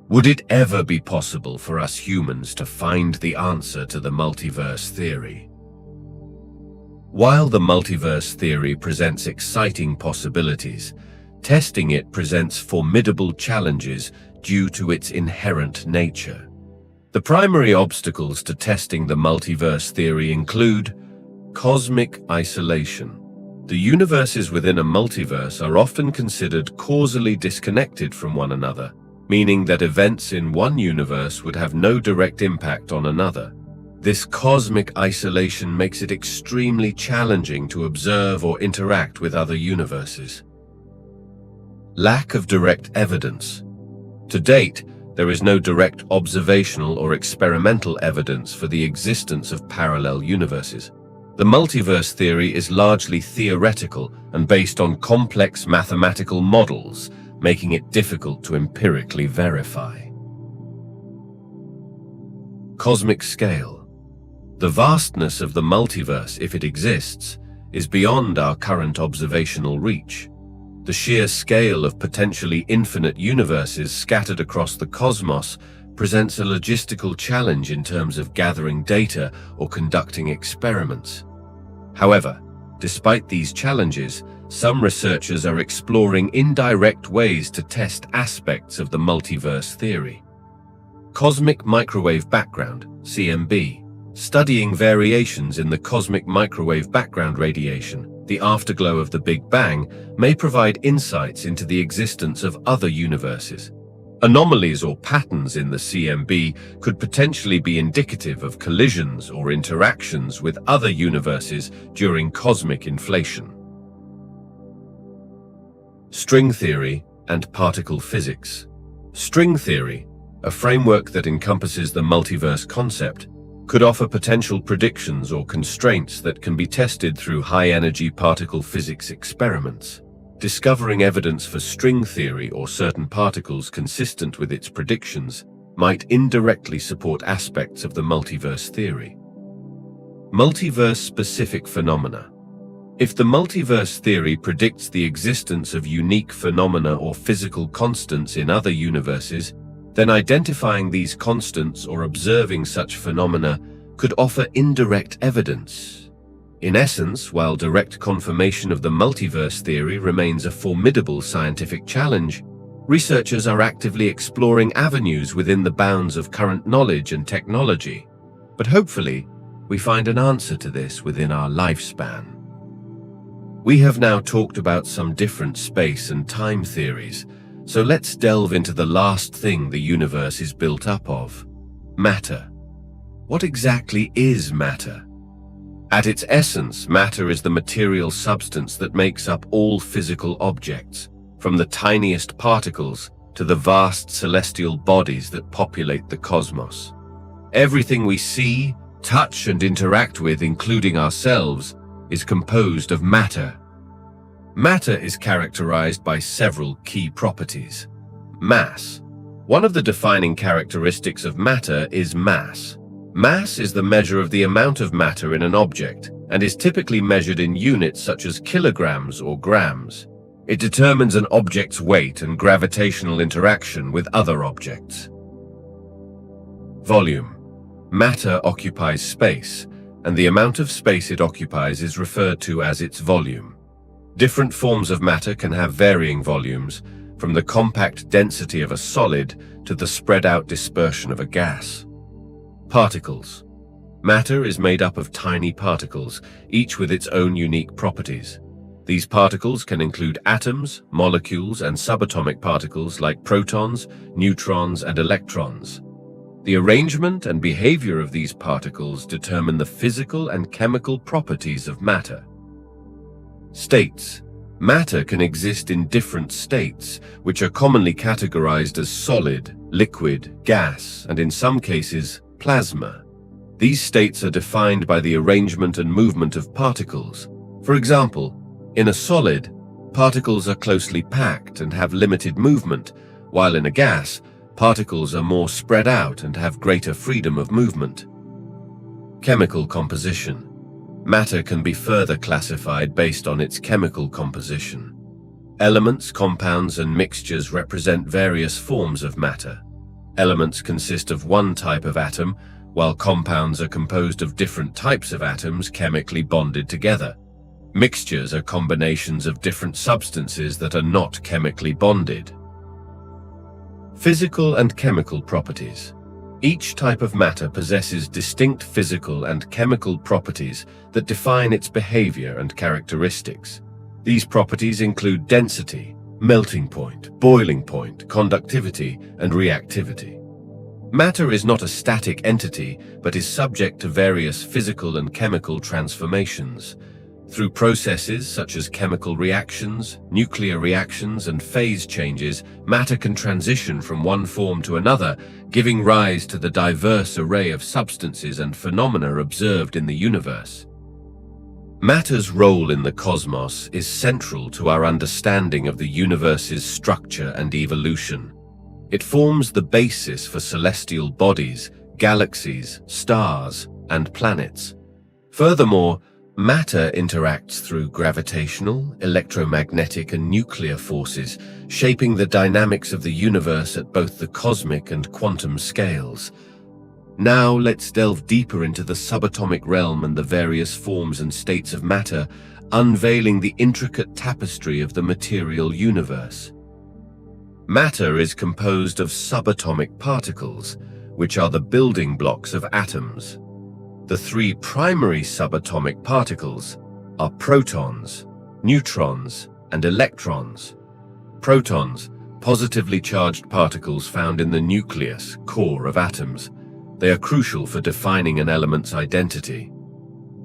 Would it ever be possible for us humans to find the answer to the multiverse theory? While the multiverse theory presents exciting possibilities, testing it presents formidable challenges due to its inherent nature. The primary obstacles to testing the multiverse theory include cosmic isolation. The universes within a multiverse are often considered causally disconnected from one another, meaning that events in one universe would have no direct impact on another. This cosmic isolation makes it extremely challenging to observe or interact with other universes. Lack of direct evidence. To date, there is no direct observational or experimental evidence for the existence of parallel universes. The multiverse theory is largely theoretical and based on complex mathematical models, making it difficult to empirically verify. Cosmic scale. The vastness of the multiverse, if it exists, is beyond our current observational reach. The sheer scale of potentially infinite universes scattered across the cosmos presents a logistical challenge in terms of gathering data or conducting experiments. However, despite these challenges, some researchers are exploring indirect ways to test aspects of the multiverse theory. Cosmic microwave background, CMB. Studying variations in the cosmic microwave background radiation, the afterglow of the Big Bang, may provide insights into the existence of other universes. Anomalies or patterns in the CMB could potentially be indicative of collisions or interactions with other universes during cosmic inflation. String theory and particle physics. String theory, a framework that encompasses the multiverse concept, could offer potential predictions or constraints that can be tested through high-energy particle physics experiments. Discovering evidence for string theory or certain particles consistent with its predictions might indirectly support aspects of the multiverse theory. Multiverse-specific phenomena. If the multiverse theory predicts the existence of unique phenomena or physical constants in other universes, then identifying these constants or observing such phenomena could offer indirect evidence. In essence, while direct confirmation of the multiverse theory remains a formidable scientific challenge, researchers are actively exploring avenues within the bounds of current knowledge and technology. But hopefully, we find an answer to this within our lifespan. We have now talked about some different space and time theories, so let's delve into the last thing the universe is built up of: matter. What exactly is matter? At its essence, matter is the material substance that makes up all physical objects, from the tiniest particles to the vast celestial bodies that populate the cosmos. Everything we see, touch, and interact with, including ourselves, is composed of matter. Matter is characterized by several key properties. Mass. One of the defining characteristics of matter is mass. Mass is the measure of the amount of matter in an object and is typically measured in units such as kilograms or grams. It determines an object's weight and gravitational interaction with other objects. Volume. Matter occupies space, and the amount of space it occupies is referred to as its volume. Different forms of matter can have varying volumes, from the compact density of a solid to the spread-out dispersion of a gas. Particles. Matter is made up of tiny particles, each with its own unique properties. These particles can include atoms, molecules, and subatomic particles like protons, neutrons, and electrons. The arrangement and behavior of these particles determine the physical and chemical properties of matter. States. Matter can exist in different states, which are commonly categorized as solid, liquid, gas, and in some cases, plasma. These states are defined by the arrangement and movement of particles. For example, in a solid, particles are closely packed and have limited movement, while in a gas, particles are more spread out and have greater freedom of movement. Chemical composition. Matter can be further classified based on its chemical composition. Elements, compounds, and mixtures represent various forms of matter. Elements consist of one type of atom, while compounds are composed of different types of atoms chemically bonded together. Mixtures are combinations of different substances that are not chemically bonded. Physical and chemical properties. Each type of matter possesses distinct physical and chemical properties that define its behavior and characteristics. These properties include density, melting point, boiling point, conductivity, and reactivity. Matter is not a static entity, but is subject to various physical and chemical transformations. Through processes such as chemical reactions, nuclear reactions, and phase changes, matter can transition from one form to another, giving rise to the diverse array of substances and phenomena observed in the universe. Matter's role in the cosmos is central to our understanding of the universe's structure and evolution. It forms the basis for celestial bodies, galaxies, stars, and planets. Furthermore, matter interacts through gravitational, electromagnetic, and nuclear forces, shaping the dynamics of the universe at both the cosmic and quantum scales. Now let's delve deeper into the subatomic realm and the various forms and states of matter, unveiling the intricate tapestry of the material universe. Matter is composed of subatomic particles, which are the building blocks of atoms. The three primary subatomic particles are protons, neutrons, and electrons. Protons, positively charged particles found in the nucleus, core of atoms. They are crucial for defining an element's identity.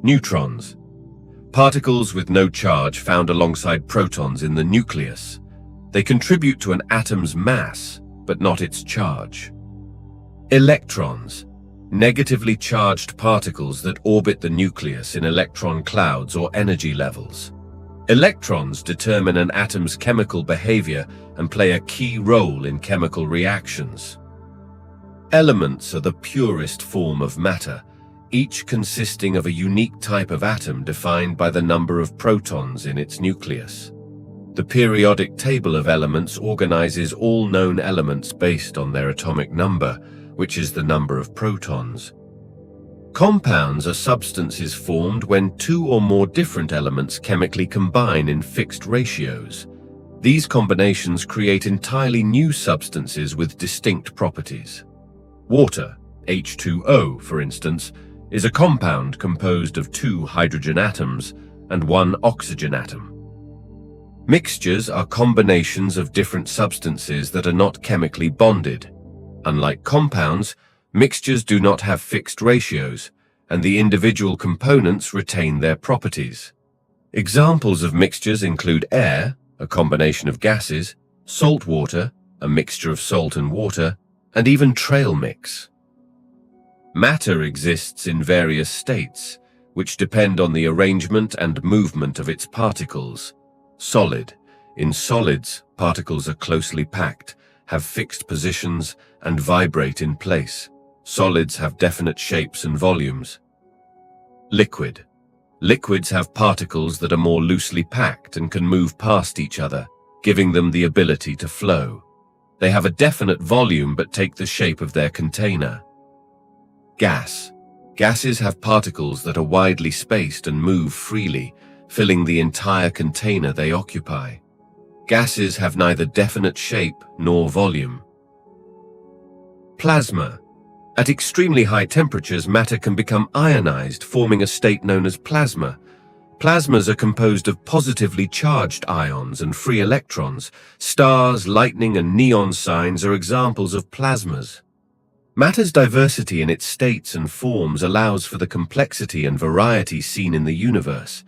Neutrons, particles with no charge found alongside protons in the nucleus. They contribute to an atom's mass, but not its charge. Electrons, negatively charged particles that orbit the nucleus in electron clouds or energy levels. Electrons determine an atom's chemical behavior and play a key role in chemical reactions. Elements are the purest form of matter, each consisting of a unique type of atom defined by the number of protons in its nucleus. The periodic table of elements organizes all known elements based on their atomic number, which is the number of protons. Compounds are substances formed when two or more different elements chemically combine in fixed ratios. These combinations create entirely new substances with distinct properties. Water, H2O, for instance, is a compound composed of 2 hydrogen atoms and 1 oxygen atom. Mixtures are combinations of different substances that are not chemically bonded. Unlike compounds, mixtures do not have fixed ratios, and the individual components retain their properties. Examples of mixtures include air, a combination of gases, salt water, a mixture of salt and water, and even trail mix. Matter exists in various states, which depend on the arrangement and movement of its particles. Solid. In solids, particles are closely packed, have fixed positions, and vibrate in place. Solids have definite shapes and volumes. Liquid. Liquids have particles that are more loosely packed and can move past each other, giving them the ability to flow. They have a definite volume but take the shape of their container. Gas. Gases have particles that are widely spaced and move freely, filling the entire container they occupy. Gases have neither definite shape nor volume. Plasma. At extremely high temperatures, matter can become ionized, forming a state known as plasma. Plasmas are composed of positively charged ions and free electrons. Stars, lightning, and neon signs are examples of plasmas. Matter's diversity in its states and forms allows for the complexity and variety seen in the universe.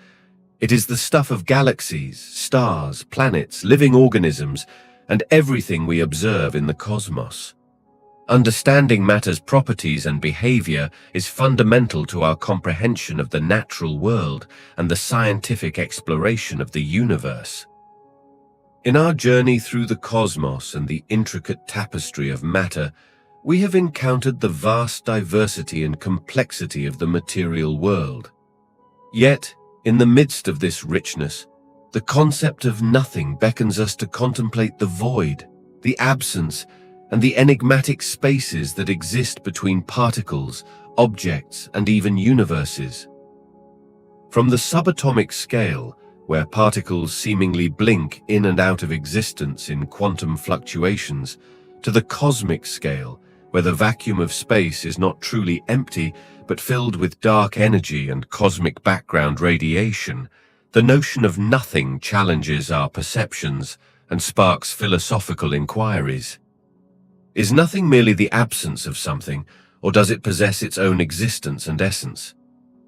It is the stuff of galaxies, stars, planets, living organisms, and everything we observe in the cosmos. Understanding matter's properties and behavior is fundamental to our comprehension of the natural world and the scientific exploration of the universe. In our journey through the cosmos and the intricate tapestry of matter, we have encountered the vast diversity and complexity of the material world. Yet, in the midst of this richness, the concept of nothing beckons us to contemplate the void, the absence, and the enigmatic spaces that exist between particles, objects, and even universes. From the subatomic scale, where particles seemingly blink in and out of existence in quantum fluctuations, to the cosmic scale, where the vacuum of space is not truly empty, but filled with dark energy and cosmic background radiation, the notion of nothing challenges our perceptions and sparks philosophical inquiries. Is nothing merely the absence of something, or does it possess its own existence and essence?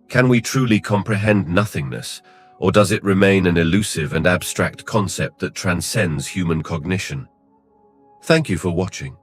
Can we truly comprehend nothingness, or does it remain an elusive and abstract concept that transcends human cognition? Thank you for watching.